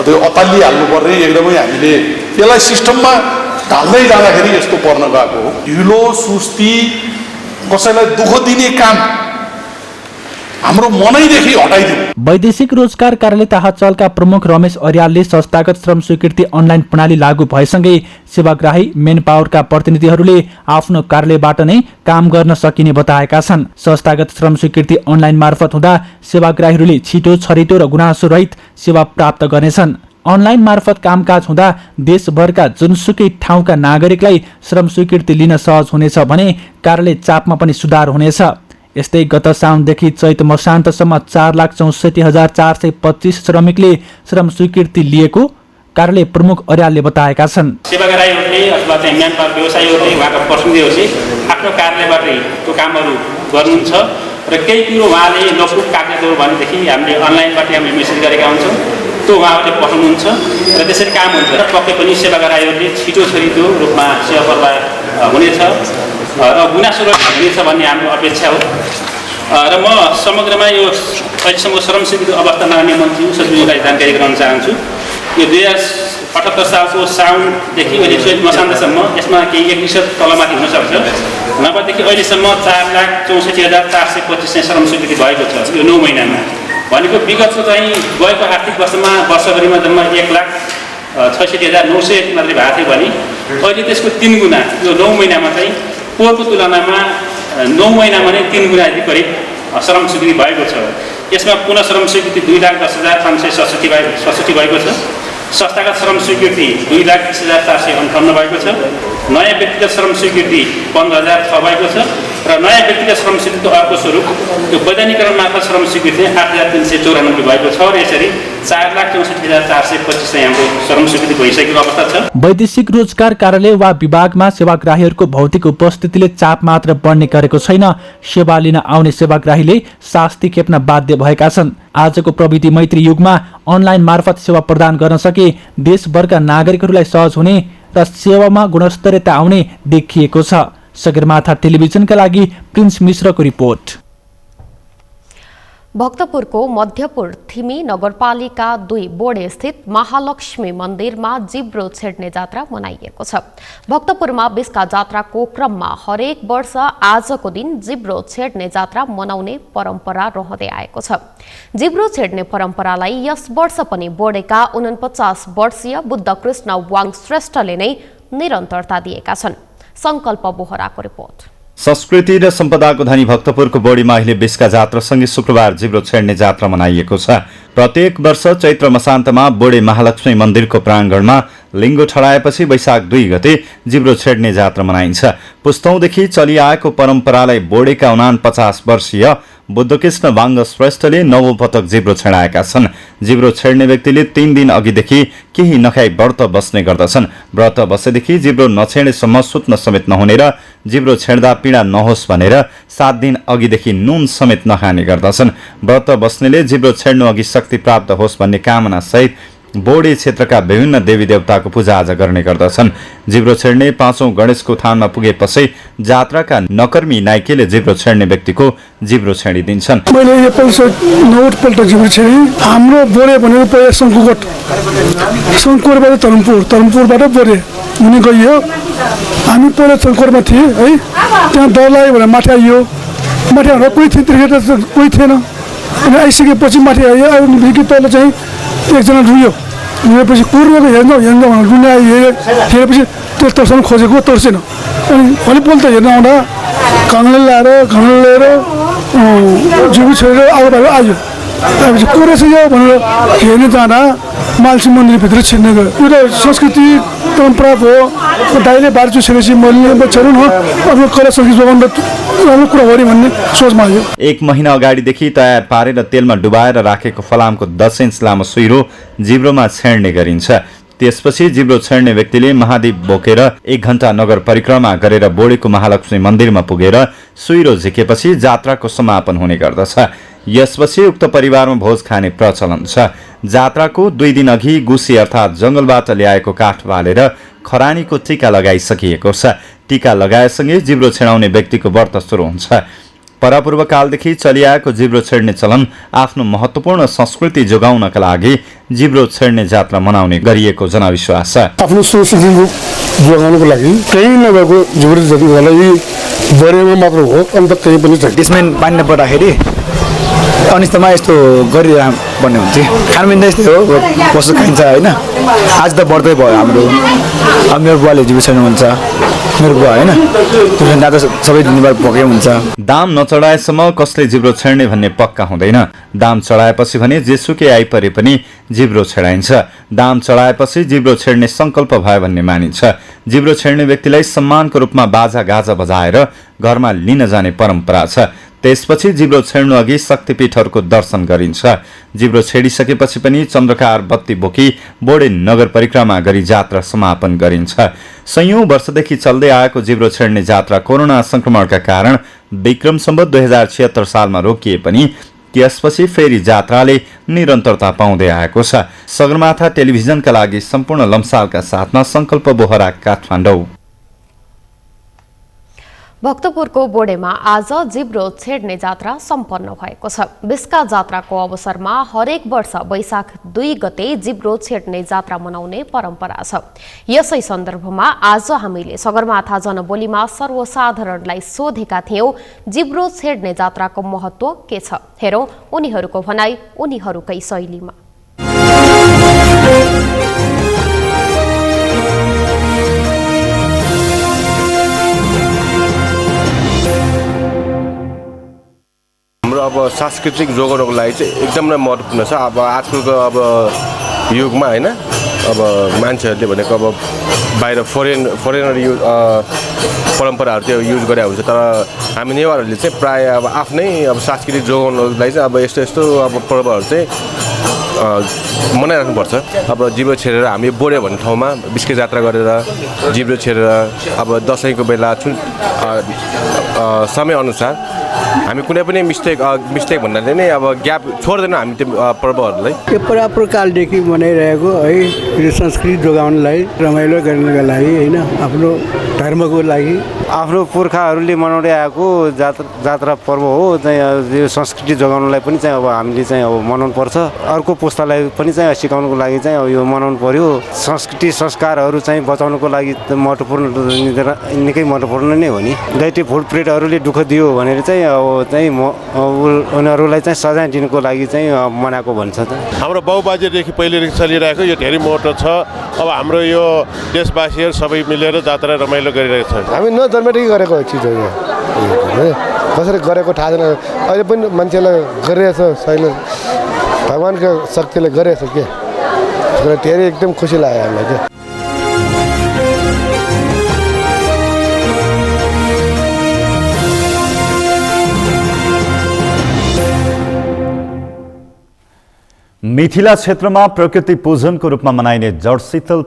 त्यो अतालिहाल्नु पर्ने, एकदमै हामीले यसलाई सिस्टममा ढाल्दै जाँदाखेरि यस्तो पर्न गएको हो। ढिलो सुस्ती, कसैलाई दुःख दिने काम हाम्रो मनैदेखि हटाइदिउँ। वैदेशिक रोजगार कार्यालय ताहाचलका प्रमुख रमेश अर्यालले संस्थागत श्रम स्वीकृति अनलाइन प्रणाली लागू भएसँगै सेवाग्राही मेनपावरका प्रतिनिधिहरूले आफ्नो कार्यालयबाट नै काम गर्न सकिने बताएका छन्। संस्थागत श्रम स्वीकृति अनलाइन मार्फत हुँदा सेवाग्राहीहरूले छिटो, छरितो र गुनासो रहित सेवा प्राप्त गर्नेछन्। अनलाइन मार्फत कामकाज हुँदा देशभरका जुनसुकै ठाउँका नागरिकलाई श्रम स्वीकृति लिन सहज हुनेछ भने कार्यालय चापमा पनि सुधार हुनेछ। यस्तै गत साउनदेखि चैत मसान्तसम्म 4,64,425 श्रमिकले श्रम स्वीकृति लिएको कार्यालय प्रमुख अर्यालले बताएका छन्। सेवाग्राहीहरूले अथवा चाहिँ म्यानपावर व्यवसायीहरूले उहाँका प्रतिनिधिहरूले आफ्नो कार्यालयबाटै त्यो कामहरू गर्नुहुन्छ र केही कुरो उहाँले नपुग कागजातहरू भनेदेखि हामीले अनलाइनबाट हामीले मेसेज गरेका हुन्छौँ, त्यो उहाँहरूले पठाउनुहुन्छ र त्यसरी काम हुन्छ र पक्कै पनि सेवाग्राहीहरूले छिटो छरितो रूपमा सेवा प्रवाह हुनेछ र गुनासो हुनेछ भन्ने हाम्रो अपेक्षा हो। र म समग्रमा यो अहिलेसम्म श्रम स्वीकृति अवस्था नगर्ने मन्त्री सचिवलाई जानकारी गराउन चाहन्छु। यो 2078 सालको साउनदेखि अहिले चैत मसान्तसम्म यसमा केही 1% तलमाथि हुनसक्छ, नभएदेखि अहिलेसम्म 4,64,425 चाहिँ श्रम स्वीकृति भएको छ यो 9 महिनामा। भनेको विगतको चाहिँ गएको आर्थिक वर्षमा वर्षभरिमा जम्मा 1,66,900 मात्रै भएको थियो भने अहिले त्यसको 3 गुणा यो 9 महिनामा चाहिँ पोहोरको तुलनामा 9 महिनामा नै 3 गुणा जति करिब श्रम स्वीकृति भएको छ। यसमा पुनः श्रम स्वीकृति 2,10,567 भएको छ। संस्थागत श्रम स्वीकृति 2,20,458 भएको छ। नयाँ व्यक्तिगत श्रम स्वीकृति 15,006 भएको छ र नयाँ व्यक्तिगत श्रम स्वीकृति अर्को स्वरूप यो वैधानिकरण मार्फत श्रम स्वीकृति 8,394 भएको छ र यसरी 4,64,425 चाहिँ हाम्रो श्रम स्वीकृति भइसकेको अवस्था छ। वैदेशिक रोजगार कार्यालय वा विभागमा सेवाग्राहीहरूको भौतिक उपस्थितिले चाप मात्र बढ्ने गरेको छैन, सेवा लिन आउने सेवाग्राहीले शास्ति खेप्न बाध्य भएका छन्। आजको प्रविधि मैत्री युगमा अनलाइन मार्फत सेवा प्रदान गर्न सके देशभरका नागरिकहरूलाई सहज हुने र सेवामा गुणस्तरीयता आउने देखिएको छ। सगरमाथा टेलिभिजनका लागि प्रिन्स मिश्रको रिपोर्ट। भक्तपुरको मध्यपुर थिमी नगरपालिका 2 बोर्डे स्थित महालक्ष्मी मन्दिरमा जिब्रो छेड्ने जात्रा मनाइएको छ। भक्तपुरमा बिस्का जात्राको क्रममा हरेक वर्ष आजको दिन जिब्रो छेड्ने जात्रा मनाउने परम्परा रहँदै आएको छ। जिब्रो छेड्ने परम्परालाई यस वर्ष पनि बोर्डेका 49 वर्षीय बुद्धकृष्ण वाङ श्रेष्ठले नै निरन्तरता दिएका छन्। संकल्प बोहराको रिपोर्ट। संस्कृति र सम्पदाको धनी भक्तपुरको बोडीमा अहिले बिसका जात्रासँगै शुक्रबार जिब्रो छेड्ने जात्रा मनाइएको छ। प्रत्येक वर्ष चैत्र मसान्तमा बोडे महालक्ष्मी मन्दिरको प्राङ्गणमा लिङ्गो ठडाएपछि वैशाख 2 गते जिब्रो छेड्ने जात्रा मनाइन्छ। पुस्तौंदेखि चलिआएको परम्परालाई बोडेका 49 वर्षीय बुद्धकृष्ण वाङ्ग श्रेष्ठले नवौं पटक जिब्रो छेडाएका छन्। जिब्रो छेड्ने व्यक्तिले 3 दिन अघिदेखि केही नखाई व्रत बस्ने गर्दछन्। व्रत बसेदेखि जिब्रो नछेडेसम्म सुत्न समेत नहुने र जिब्रो छेड्दा पीडा नहोस् भनेर 7 दिन अघिदेखि नुन समेत नखाने गर्दछन्। व्रत बस्नेले जिब्रो छेड्नु अघि शक्ति प्राप्त होस् भन्ने कामना सहित बोडे क्षेत्रका विभिन्न देवी देवताको पूजाआजा गर्ने गर्दछन्। जिब्रो छेड्ने 5औं गणेशको थानमा पुगेपछि जात्राका नकर्मी नाइकेले जिब्रो छेड्ने व्यक्तिको जिब्रो छेडिदिन्छन्। मैले यो पल्ट जिब्रो छेडेँ। हाम्रो बोडे भनेको पहिला शङ्कुरबाट तरमपुरबाट बोडे हुने गइयो। हामी पहिला शङ्कुरमा थिए है, त्यहाँ डर लाग्यो भनेर माथि आइयो। माथि आएर कोही थिएन, त्यतिखेर कोही थिएन। अनि आइसकेपछि माथि आइयो। आएपछि पहिला चाहिँ एकजना रुयोपछि कुर्नेको हेर्नु भनेर रुने आयो। हेरेपछि त्यो तर्साउनु खोजेको तर्सेन। अनि भोलिपल्ट हेर्न आउँदा घङ्गले लिएर जिब्रो छोडेर आगो आयो। आएपछि को रहेछ यो भनेर हेर्न जाँदा मालसी मन्दिरभित्र छिर्ने गयो। यो त संस्कृति परम्परा भयो। दाइले बार्चु छेडेपछि मैले छोड्नु न आफ्नो कला संस्कृति जोगाउनु राम्रो कुरा हो भन्ने सोचमा आयो। 1 महिना अगाडिदेखि तयार पारेर तेलमा डुबाएर राखेको फलामको 10 इन्च लामो सुइरो जिब्रोमा छेड्ने गरिन्छ। त्यसपछि जिब्रो छेड्ने व्यक्तिले महादीप बोकेर 1 घण्टा नगर परिक्रमा गरेर बोडेको महालक्ष्मी मन्दिरमा पुगेर सुइरो झिकेपछि जात्राको समापन हुने गर्दछ। यसपछि उक्त परिवारमा भोज खाने प्रचलन छ। जात्राको 2 दिन अघि गुसी अर्थात् जंगलबाट ल्याएको काठ बालेर खरानीको टीका लगाइसकिएको छ। टीका लगाएसँगै जिब्रो छेडाउने व्यक्तिको व्रत सुरु हुन्छ। परापूर्व कालदेखि चलिआएको जिब्रो छेड्ने चलन आफ्नो महत्त्वपूर्ण संस्कृति जोगाउनका लागि जिब्रो छेड्ने जात्रा मनाउने गरिएको जनविश्वास छ। आफ्नो संस्कृति जोगाउनको लागि कहीँ नभएको जिब्रो जतिलाई बरेमा मात्र हो, अन्त कहीँ पनि छैन। त्यसमै पानी पर्दाखेरि अनिस्तमा यस्तो गरिरहने हुन्थ्यो। खानपिन त यस्तै हो, पशु खाइन्छ होइन। आज त बढ्दै भयो हाम्रो। अब मेरो बुवाले जिब्रो छेड्नुहुन्छ, मेरो बुवा होइन, त्यो दादा सबै दिनभर भोकै हुन्छ। दाम नचढाएसम्म कसले जिब्रो छेड्ने भन्ने पक्का हुँदैन। दाम चढाएपछि भने जेसुकै आइपरे पनि जिब्रो छेडाइन्छ। दाम चढाएपछि जिब्रो छेड्ने संकल्प भयो भन्ने मानिन्छ। जिब्रो छेड्ने व्यक्तिलाई सम्मानको रूपमा बाजा गाजा बजाएर घरमा लिन जाने परम्परा छ। त्यसपछि जिब्रो छेड्नु अघि शक्तिपीठहरूको दर्शन गरिन्छ। जिब्रो छेडिसकेपछि पनि चन्द्रकार बत्ती बोकी बोडे नगर परिक्रमा गरी जात्रा समापन गरिन्छ। सयौं वर्षदेखि चल्दै आएको जिब्रो छेड्ने जात्रा कोरोना संक्रमणका कारण विक्रम सम्वत 2076 सालमा रोकिए पनि त्यसपछि फेरि जात्राले निरन्तरता पाउँदै आएको छ। सगरमाथा टेलिभिजनका लागि सम्पूर्ण लम्सालका साथमा संकल्प बोहरा, काठमाडौँ। भक्तपुरको बोडेमा आज जिब्रो छेड्ने जात्रा सम्पन्न भएको छ। बिसका जात्राको अवसरमा हरेक वर्ष वैशाख 2 गते जिब्रो छेड्ने जात्रा मनाउने परम्परा छ। यसै सन्दर्भमा आज हामीले सगरमाथा जनबोलीमा सर्वसाधारणलाई सोधेका थियौं, जिब्रो छेड्ने जात्राको महत्व के छ। हेरौं उनीहरूको भनाई उनीहरूकै शैलीमा। हाम्रो अब सांस्कृतिक जोगाउनको लागि चाहिँ एकदमै महत्त्वपूर्ण छ। अब आजकलको अब युगमा होइन, अब मान्छेहरूले भनेको अब बाहिर फरेनर परम्पराहरू चाहिँ युज गरेका हुन्छ। तर हामी नेवारहरूले चाहिँ प्रायः अब आफ्नै अब सांस्कृतिक जोगाउनको लागि चाहिँ अब यस्तो अब पर्वहरू चाहिँ मनाइराख्नुपर्छ। अब जिब्रो छेडेर हामी बोडे भन्ने ठाउँमा बिस्के जात्रा गरेर जिब्रो छेडेर अब दसैँको बेला समयअनुसार हामी कुनै पनि मिस्टेक भन्नाले नै अब ग्याप छोड्दैनौँ हामी त्यो पर्वहरूलाई। यो परापुर कालदेखि मनाइरहेको है, यो संस्कृति जोगाउनलाई, रमाइलो गर्नको लागि होइन, आफ्नो धर्मको लागि आफ्नो पुर्खाहरूले मनाउँदै आएको जात्रा पर्व हो। चाहिँ यो संस्कृति जोगाउनलाई पनि चाहिँ अब हामीले चाहिँ अब मनाउनु पर्छ। अर्को पुस्तालाई पनि चाहिँ सिकाउनुको लागि चाहिँ अब यो मनाउनु पर्यो। संस्कृति संस्कारहरू चाहिँ बचाउनुको लागि महत्त्वपूर्ण निकै महत्त्वपूर्ण नै हो नि। दैत्य भूत प्रेतहरूले दुःख दियो भनेर चाहिँ अब अब चाहिँ उनीहरूलाई चाहिँ सजाय दिनुको लागि चाहिँ मनाएको भन्छ त। हाम्रो बाउबाजेदेखि पहिलेदेखि चलिरहेको यो धेरै महत्त्व छ। अब हाम्रो यो देशवासीहरू सबै मिलेर जात्रा रमाइलो गरिरहेको छ। हामी नजन्मेदेखि गरेको चिज हो यो, कसरी गरेको थाहा छैन, अहिले पनि मान्छेलाई गरिरहेछ छैन, भगवान्को शक्तिले गरिरहेछ के, धेरै एकदम खुसी लाग्यो हामीलाई चाहिँ। मिथिला क्षेत्रमा प्रकृति पूजनको रूपमा मनाइने जुडशीतल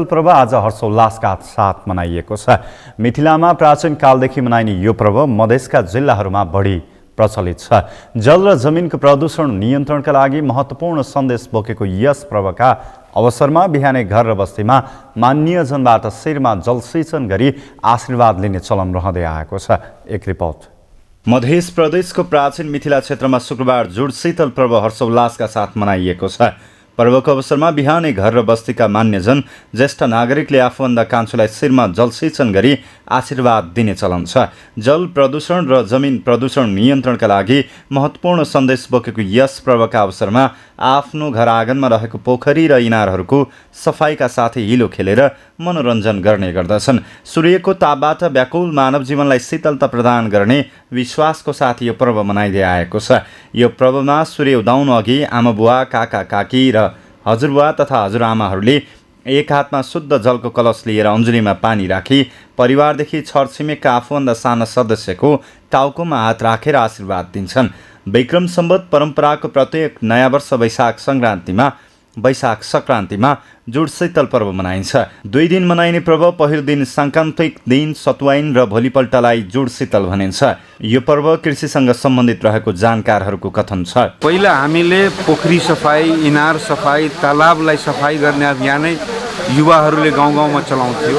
पर्व आज हर्षोल्लासका साथ मनाइएको छ। मिथिलामा प्राचीन कालदेखि मनाइने यो पर्व मधेसका जिल्लाहरूमा बढी प्रचलित छ। जल र जमिनको प्रदूषण नियन्त्रणका लागि महत्त्वपूर्ण सन्देश बोकेको यस पर्वका अवसरमा बिहानै घर र बस्तीमा मान्यजनबाट शिरमा जलसिंचन गरी आशीर्वाद लिने चलन रहँदै आएको छ। एक रिपोर्ट। मध्य प्रदेशको प्राचीन मिथिला क्षेत्रमा शुक्रबार जुडशीतल पर्व हर्षोल्लासका साथ मनाइएको छ। पर्वको अवसरमा बिहानै घर र बस्तीका मान्यजन ज्येष्ठ नागरिकले आफूभन्दा कान्छोलाई शिरमा जलसिंचन गरी आशीर्वाद दिने चलन छ। जल प्रदूषण र जमिन प्रदूषण नियन्त्रणका लागि महत्त्वपूर्ण सन्देश बोकेको यस पर्वका अवसरमा आफ्नो घर आँगनमा रहेको पोखरी र इनारहरूको सफाइका साथै हिलो खेलेर मनोरञ्जन गर्ने गर्दछन्। सूर्यको तापबाट व्याकुल मानव जीवनलाई शीतलता प्रदान गर्ने विश्वासको साथ यो पर्व मनाइँदै आएको छ। यो पर्वमा सूर्य उदाउनु अघि आमाबुवा, काका काकी र हजुरबुवा तथा हजुरआमाहरूले एक हातमा शुद्ध जलको कलश लिएर अञ्जुलीमा पानी राखी परिवारदेखि छरछिमेकका आफूभन्दा साना सदस्यको टाउकोमा हात राखेर आशीर्वाद दिन्छन्। विक्रम सम्वत परम्पराको प्रत्येक नयाँ वर्ष वैशाख सङ्क्रान्तिमा जुडशीतल पर्व मनाइन्छ। 2 दिन मनाइने पर्व पहिलो दिन सङ्क्रान्तिक दिन सतुवाइन र भोलिपल्टलाई जुडशीतल भनिन्छ। यो पर्व कृषिसँग सम्बन्धित रहेको जानकारहरूको कथन छ। पहिला हामीले पोखरी सफाई, इनार सफाई, तालाबलाई सफाई गर्ने अभियानै युवाहरूले गाउँ गाउँमा चलाउँथ्यो।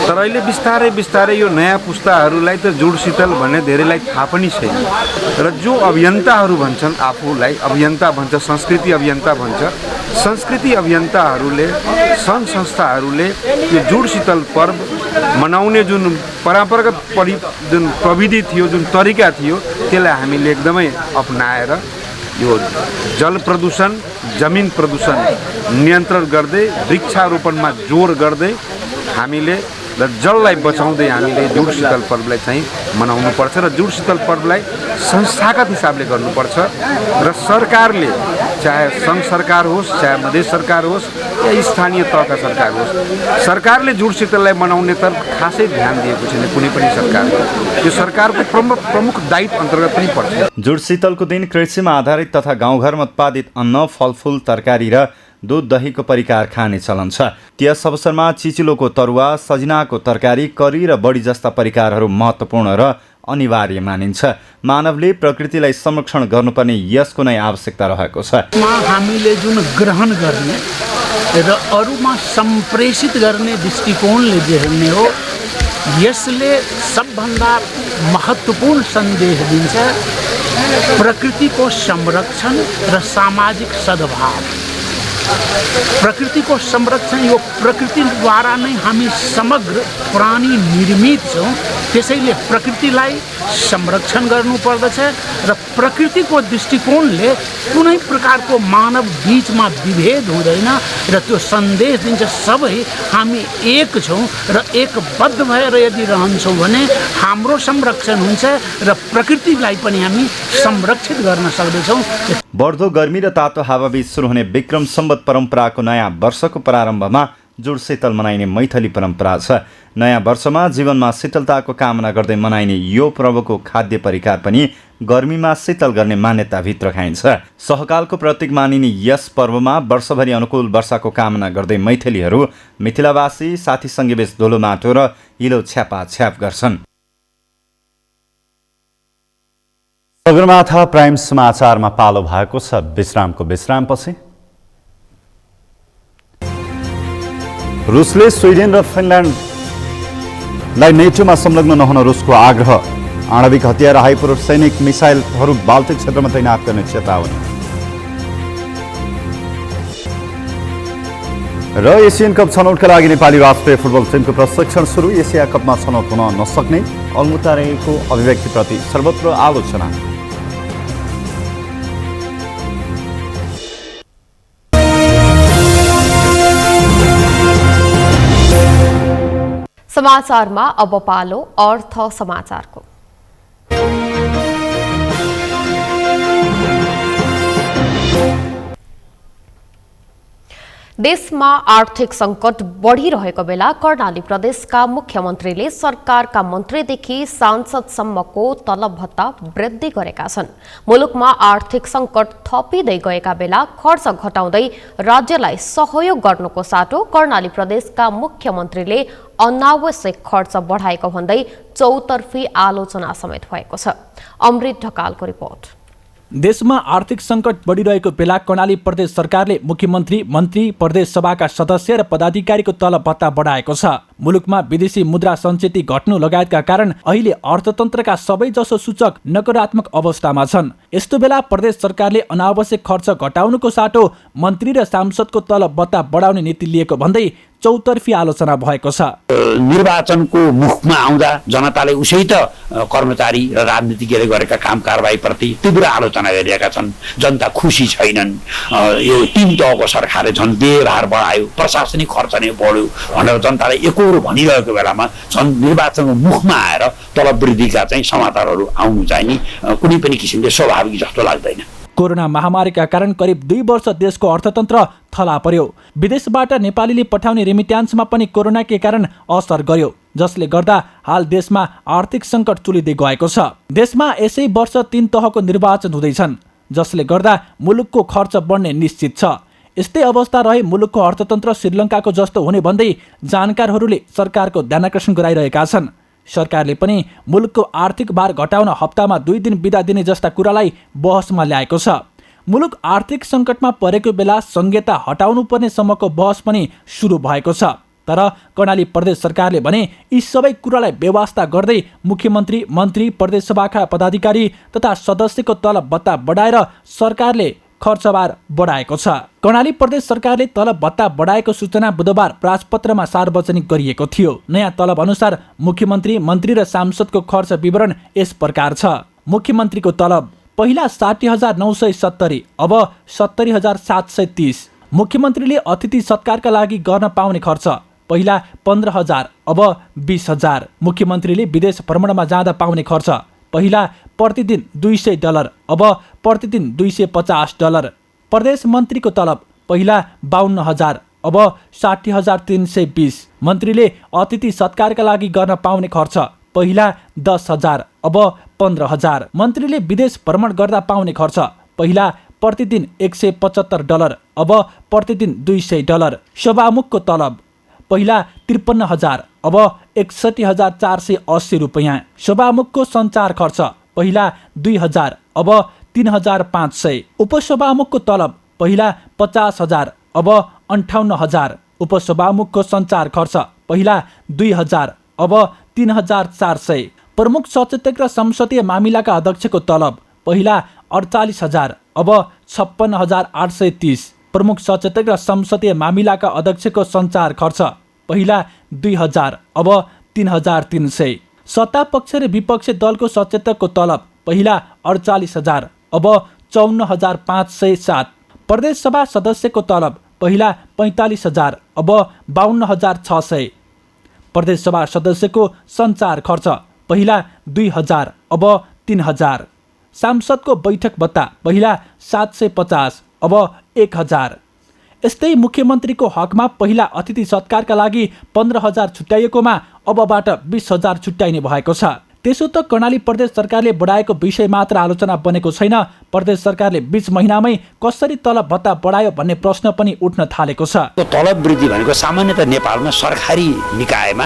तर अहिले बिस्तारै बिस्तारै यो नयाँ पुस्ताहरूलाई त जुडशीतल भन्ने धेरैलाई थाहा पनि छैन र जो अभियन्ताहरू भन्छन्, आफूलाई अभियन्ता भन्छ, संस्कृति अभियन्ता भन्छ, संस्कृति अभियन्ताहरूले सङ्घ संस्थाहरूले यो जुडशीतल पर्व मनाउने जुन परम्परागत जुन प्रविधि थियो, जुन तरिका थियो, त्यसलाई हामीले एकदमै अपनाएर यो जल प्रदूषण, जमिन प्रदूषण नियन्त्रण गर्दै वृक्षारोपणमा जोड गर्दै हामीले र जललाई बचाउँदै हामीले जुडशीतल पर्वलाई चाहिँ मनाउनुपर्छ र जुडशीतल पर्वलाई संस्थागत हिसाबले गर्नुपर्छ र सरकारले, चाहे सङ्घ सरकार होस्, चाहे मधेस सरकार होस् या स्थानीय तहका सरकार होस्, सरकारले जुडशीतललाई मनाउने त खासै ध्यान दिएको छैन कुनै पनि सरकारले। यो सरकारको प्रमुख दायित्व अन्तर्गत पनि पर्छ। जुडशीतलको दिन कृषिमा आधारित तथा गाउँघरमा उत्पादित अन्न, फलफुल, तरकारी र दूध दहीको परिकार खाने चलन छ। त्यस अवसरमा चिचिलोको तरुवा, सजिनाको तरकारी, करी र बडी जस्ता परिकारहरू महत्त्वपूर्ण र अनिवार्य मानिन्छ। मानवले प्रकृतिलाई संरक्षण गर्नुपर्ने यसको नै आवश्यकता रहेको छ। हामीले जुन ग्रहण गर्ने र अरूमा सम्प्रेषित गर्ने दृष्टिकोणले हेर्ने हो, यसले सबभन्दा महत्त्वपूर्ण सन्देश दिन्छ प्रकृतिको संरक्षण र सामाजिक सद्भाव। प्रकृतिको संरक्षण, यो प्रकृतिद्वारा नै हामी समग्र प्राणी निर्मित छौँ, त्यसैले प्रकृतिलाई संरक्षण गर्नुपर्दछ र प्रकृतिको दृष्टिकोणले कुनै प्रकारको मानव बीचमा विभेद हुँदैन र त्यो सन्देश दिन्छ सबै हामी एक छौँ र एकबद्ध भएर यदि रहन्छौँ भने हाम्रो संरक्षण हुन्छ र प्रकृतिलाई पनि हामी संरक्षित गर्न सक्दछौँ। बढ्दो गर्मी र तातो हावाबीच सुरु हुने विक्रम सम्वत परम्पराको नयाँ वर्षको प्रारम्भमा जुडशीतल मनाइने मैथली परम्परा छ। नयाँ वर्षमा जीवनमा शीतलताको कामना गर्दै मनाइने यो पर्वको खाद्य परिकार पनि गर्मीमा शीतल गर्ने मान्यताभित्र खाइन्छ। सहकालको प्रतीक मानिने यस पर्वमा वर्षभरि अनुकूल वर्षाको कामना गर्दै मैथलीहरू मिथिलावासी साथीसँगै बेस धुलो माटो र हिलो छ्यापाछ्याप गर्छन्। सगरमाथा प्राइम समाचारमा पालो भएको छ विश्रामपछि। रुसले स्विडेन र फिनल्यान्डलाई नेटोमा संलग्न नहुन रुसको आग्रह। आणविक हतियार, हाइपरसोनिक मिसाइलहरू बाल्टिक क्षेत्रमा तैनात गर्ने चेतावनी। र एसियन कप छनौटका लागि नेपाली राष्ट्रिय फुटबल टिमको प्रशिक्षण सुरु। एसिया कपमा छनौट हुन नसक्ने अलमुतारेको अभिव्यक्तिप्रति सर्वत्र आलोचना। समाचारमा अब पालो अर्थ समाचारको। देशमा आर्थिक संकट बढिरहेको बेला कर्णाली प्रदेशका मुख्यमन्त्रीले सरकारका मन्त्रीदेखि सांसदसम्मको तलब भत्ता वृद्धि गरेका छन्। मुलुकमा आर्थिक संकट थपिँदै गएका बेला खर्च घटाउँदै राज्यलाई सहयोग गर्नुको साटो कर्णाली प्रदेशका मुख्यमन्त्रीले अनावश्यक खर्च बढाएको भन्दै चौतर्फी आलोचना समेत भएको छ। अमृत ढकालको रिपोर्ट। देशमा आर्थिक संकट बढिरहेको बेला कर्णाली प्रदेश सरकारले मुख्यमन्त्री, मन्त्री, प्रदेश सभाका सदस्य र पदाधिकारीको तलब भत्ता बढाएको छ। मुलुकमा विदेशी मुद्रा सञ्चित घट्नु लगायतका कारण अहिले अर्थतन्त्रका सबैजसो सूचक नकारात्मक अवस्थामा छन्। यस्तो बेला प्रदेश सरकारले अनावश्यक खर्च घटाउनुको साटो मन्त्री र सांसदको तलब भत्ता बढाउने नीति लिएको भन्दै चौतर्फी आलोचना भएको छ। निर्वाचनको मुखमा आउँदा जनताले उसै त कर्मचारी र राजनीतिज्ञले गरेका काम कारबाहीप्रति तीव्र आलोचना गरिरहेका छन्। जनता खुसी छैनन्। यो 3 तहको सरकारले झन् व्यवहार बढायो, प्रशासनिक खर्च नै बढ्यो भनेर जनताले एकहोरो भनिरहेको बेलामा झन् निर्वाचनको मुखमा आएर तलब वृद्धिका चाहिँ समाचारहरू आउनु चाहिँ नि कुनै पनि किसिमले स्वाभाविक जस्तो लाग्दैन। कोरोना महामारीका कारण करिब 2 वर्ष देशको अर्थतन्त्र थला पर्यो। विदेशबाट नेपालीले पठाउने रेमिट्यान्समा पनि कोरोनाकै कारण असर गर्यो, जसले गर्दा हाल देशमा आर्थिक सङ्कट चुलिँदै गएको छ। देशमा यसै वर्ष 3 तहको निर्वाचन हुँदैछन्, जसले गर्दा मुलुकको खर्च बढ्ने निश्चित छ। यस्तै अवस्था रहे मुलुकको अर्थतन्त्र श्रीलङ्काको जस्तो हुने भन्दै जानकारहरूले सरकारको ध्यानाकर्षण गराइरहेका छन्। सरकारले पनि मुलुकको आर्थिक भार घटाउन हप्तामा 2 दिन बिदा दिने जस्ता कुरालाई बहसमा ल्याएको छ। मुलुक आर्थिक सङ्कटमा परेको बेला संहिता हटाउनु पर्ने सम्मको बहस पनि सुरु भएको छ। तर कर्णाली प्रदेश सरकारले भने यी सबै कुरालाई बेवास्ता गर्दै मुख्यमन्त्री, मन्त्री, प्रदेश सभाका पदाधिकारी तथा सदस्यको तलब भत्ता बढाएर सरकारले खर्चभार बढाएको छ। कर्णाली प्रदेश सरकारले तलब भत्ता बढाएको सूचना बुधबार राजपत्रमा सार्वजनिक गरिएको थियो। नयाँ तलब अनुसार मुख्यमन्त्री, मन्त्री र सांसदको खर्च विवरण यस प्रकार छ। मुख्यमन्त्रीको तलब पहिला 60,970, अब 70,730। मुख्यमन्त्रीले अतिथि सत्कारका लागि गर्न पाउने खर्च पहिला 15,000, अब 20,000। मुख्यमन्त्रीले विदेश भ्रमणमा जाँदा पाउने खर्च पहिला प्रतिदिन $200, अब प्रतिदिन $250। प्रदेश मन्त्रीको तलब पहिला 52,000, अब 60,320। मन्त्रीले अतिथि सत्कारका लागि गर्न पाउने खर्च पहिला 10,000, अब 15,000। मन्त्रीले विदेश भ्रमण गर्दा पाउने खर्च पहिला प्रतिदिन $175, अब प्रतिदिन $200। सभामुखको तलब पहिला 53,000, अब 61,480 रुपैयाँ। सभामुखको सञ्चार खर्च पहिला 2,000, अब 3,500। उपसभामुखको तलब पहिला 50,000, अब 58,000। उपसभामुखको सञ्चार खर्च पहिला 2,000, अब 3,400। प्रमुख सचेतक र संसदीय मामिलाका अध्यक्षको तलब पहिला 48,000, अब 56,830। प्रमुख सचेतक र संसदीय मामिलाका अध्यक्षको सञ्चार खर्च पहिला 2,000, अब 3,300। सत्ता पक्ष र विपक्षी दलको सचेतकको तलब पहिला 48,000, अब 54,507। प्रदेश सभा सदस्यको तलब पहिला 45,000, अब 52,600। प्रदेश सभा सदस्यको सञ्चार खर्च पहिला 2,000, अब 3,000। सांसदको बैठक भत्ता पहिला 750, अब 1,000। यस्तै मुख्यमन्त्रीको हकमा पहिला अतिथि सत्कारका लागि 15,000 छुट्याइएकोमा अबबाट 20,000 छुट्याइने भएको छ। त्यसो त कर्णाली प्रदेश सरकारले बढाएको विषय मात्र आलोचना बनेको छैन, प्रदेश सरकारले 20 महिनामै कसरी तलब भत्ता बढायो भन्ने प्रश्न पनि उठ्न थालेको छ। तलब वृद्धि भनेको सामान्यतः नेपालमा सरकारी निकायमा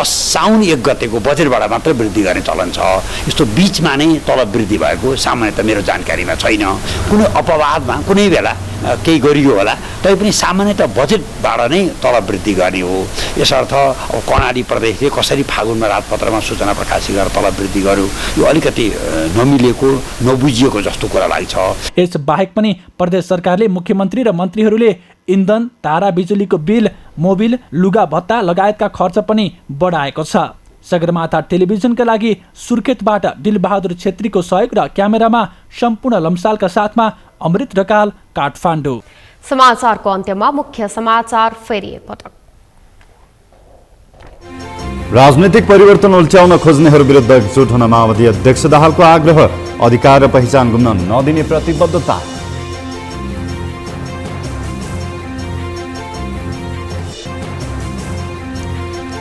साउन 1 गतेको बजेटबाट मात्र वृद्धि गर्ने चलन छ। यस्तो बिचमा नै तलब वृद्धि भएको सामान्यतः मेरो जानकारीमा छैन। कुनै अपवादमा कुनै बेला केही गरियो होला, तैपनि सामान्यतः बजेटबाट नै तलब वृद्धि गर्ने हो। यसर्थ कर्णाली प्रदेशले कसरी फागुनमा राजपत्रमा सूचना प्रकाशित गरेर तलब वृद्धि गर्यो, यो अलिकति नमिलेको, नबुझिएको जस्तो कुरा लाग्छ। यस बाहेक पनि प्रदेश सरकारले मुख्यमन्त्री र मन्त्रीहरूले इन्धन, तारा बिजुलीको बिल, मोबिल, लुगा भत्ता लगायतका खर्च पनि बढाएको छ। सगरमाथा टेलिभिजनका लागि सुर्खेतबाट दिलबहादुर छेत्रीको सहयोग र क्यामेरामा सम्पूर्ण लम्सालका साथमा अमृत ढकाल, काठमाडौँ। समाचारको अन्त्यमा मुख्य समाचार फेरि एकपटक। राजनीतिक परिवर्तन उल्ट्याउन खोज्नेहरू विरुद्ध एकजुट हुन माओवादी अध्यक्ष दाहालको आग्रह, अधिकार र पहिचान गुम्न नदिने प्रतिबद्धता।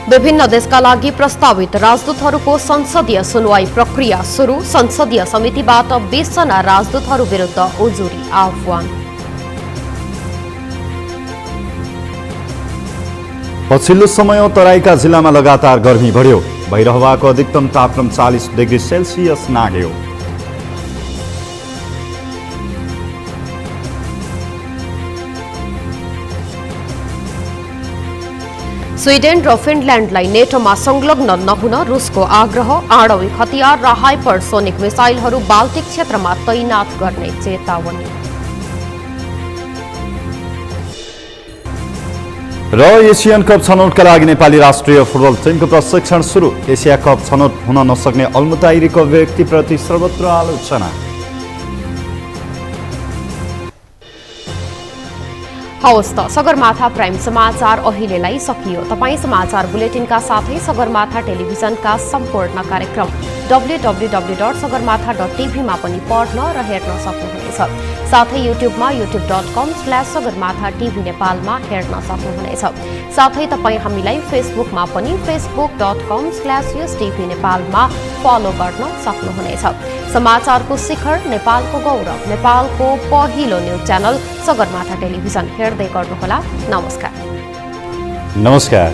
विभिन्न देशका लागि प्रस्तावित राजदूतहरूको संसदीय सुनवाई प्रक्रिया सुरु, संसदीय समितिबाट 20 जना राजदूतहरू विरुद्ध उजुरी आह्वान। पछिल्लो समय तराईका जिल्लामा लगातार गर्मी बढ्यो, भैरहवाको अधिकतम तापक्रम 40 डिग्री सेल्सियस नाग्यो। स्विडेन र फिनल्यान्डलाई नेटोमा संलग्न नहुन रुसको आग्रह, आणविक हतियार र हाइपरसोनिक मिसाइलहरू बाल्टिक क्षेत्रमा तैनात गर्ने चेतावनी। र एसियन कप छनौटका लागि नेपाली राष्ट्रिय फुटबल टिमको प्रशिक्षण सुरु, एसिया कप छनौट हुन नसक्ने अल्मुताइरीको व्यक्तिप्रति सर्वत्र आलोचना। हवस् त सगरमाथा प्राइम समाचार अहिलेलाई सकियो। तपाईँ समाचार बुलेटिनका साथै सगरमाथा टेलिभिजनका सम्पूर्ण कार्यक्रम www.sagarmatha.tv मा पनि पढ्न र हेर्न सक्नुहुनेछ। साथै युट्युबमा youtube.com/sagarmatha TV नेपालमा हेर्न सक्नुहुनेछ। साथै तपाईँ हामीलाई फेसबुकमा पनि facebook.com/USTV नेपालमा फलो गर्न सक्नुहुनेछ। समाचारको शिखर, नेपालको गौरव, नेपालको पहिलो न्युज च्यानल सगरमाथा टेलिभिजन हेर्दै गर्नुहोला। नमस्कार। नमस्कार।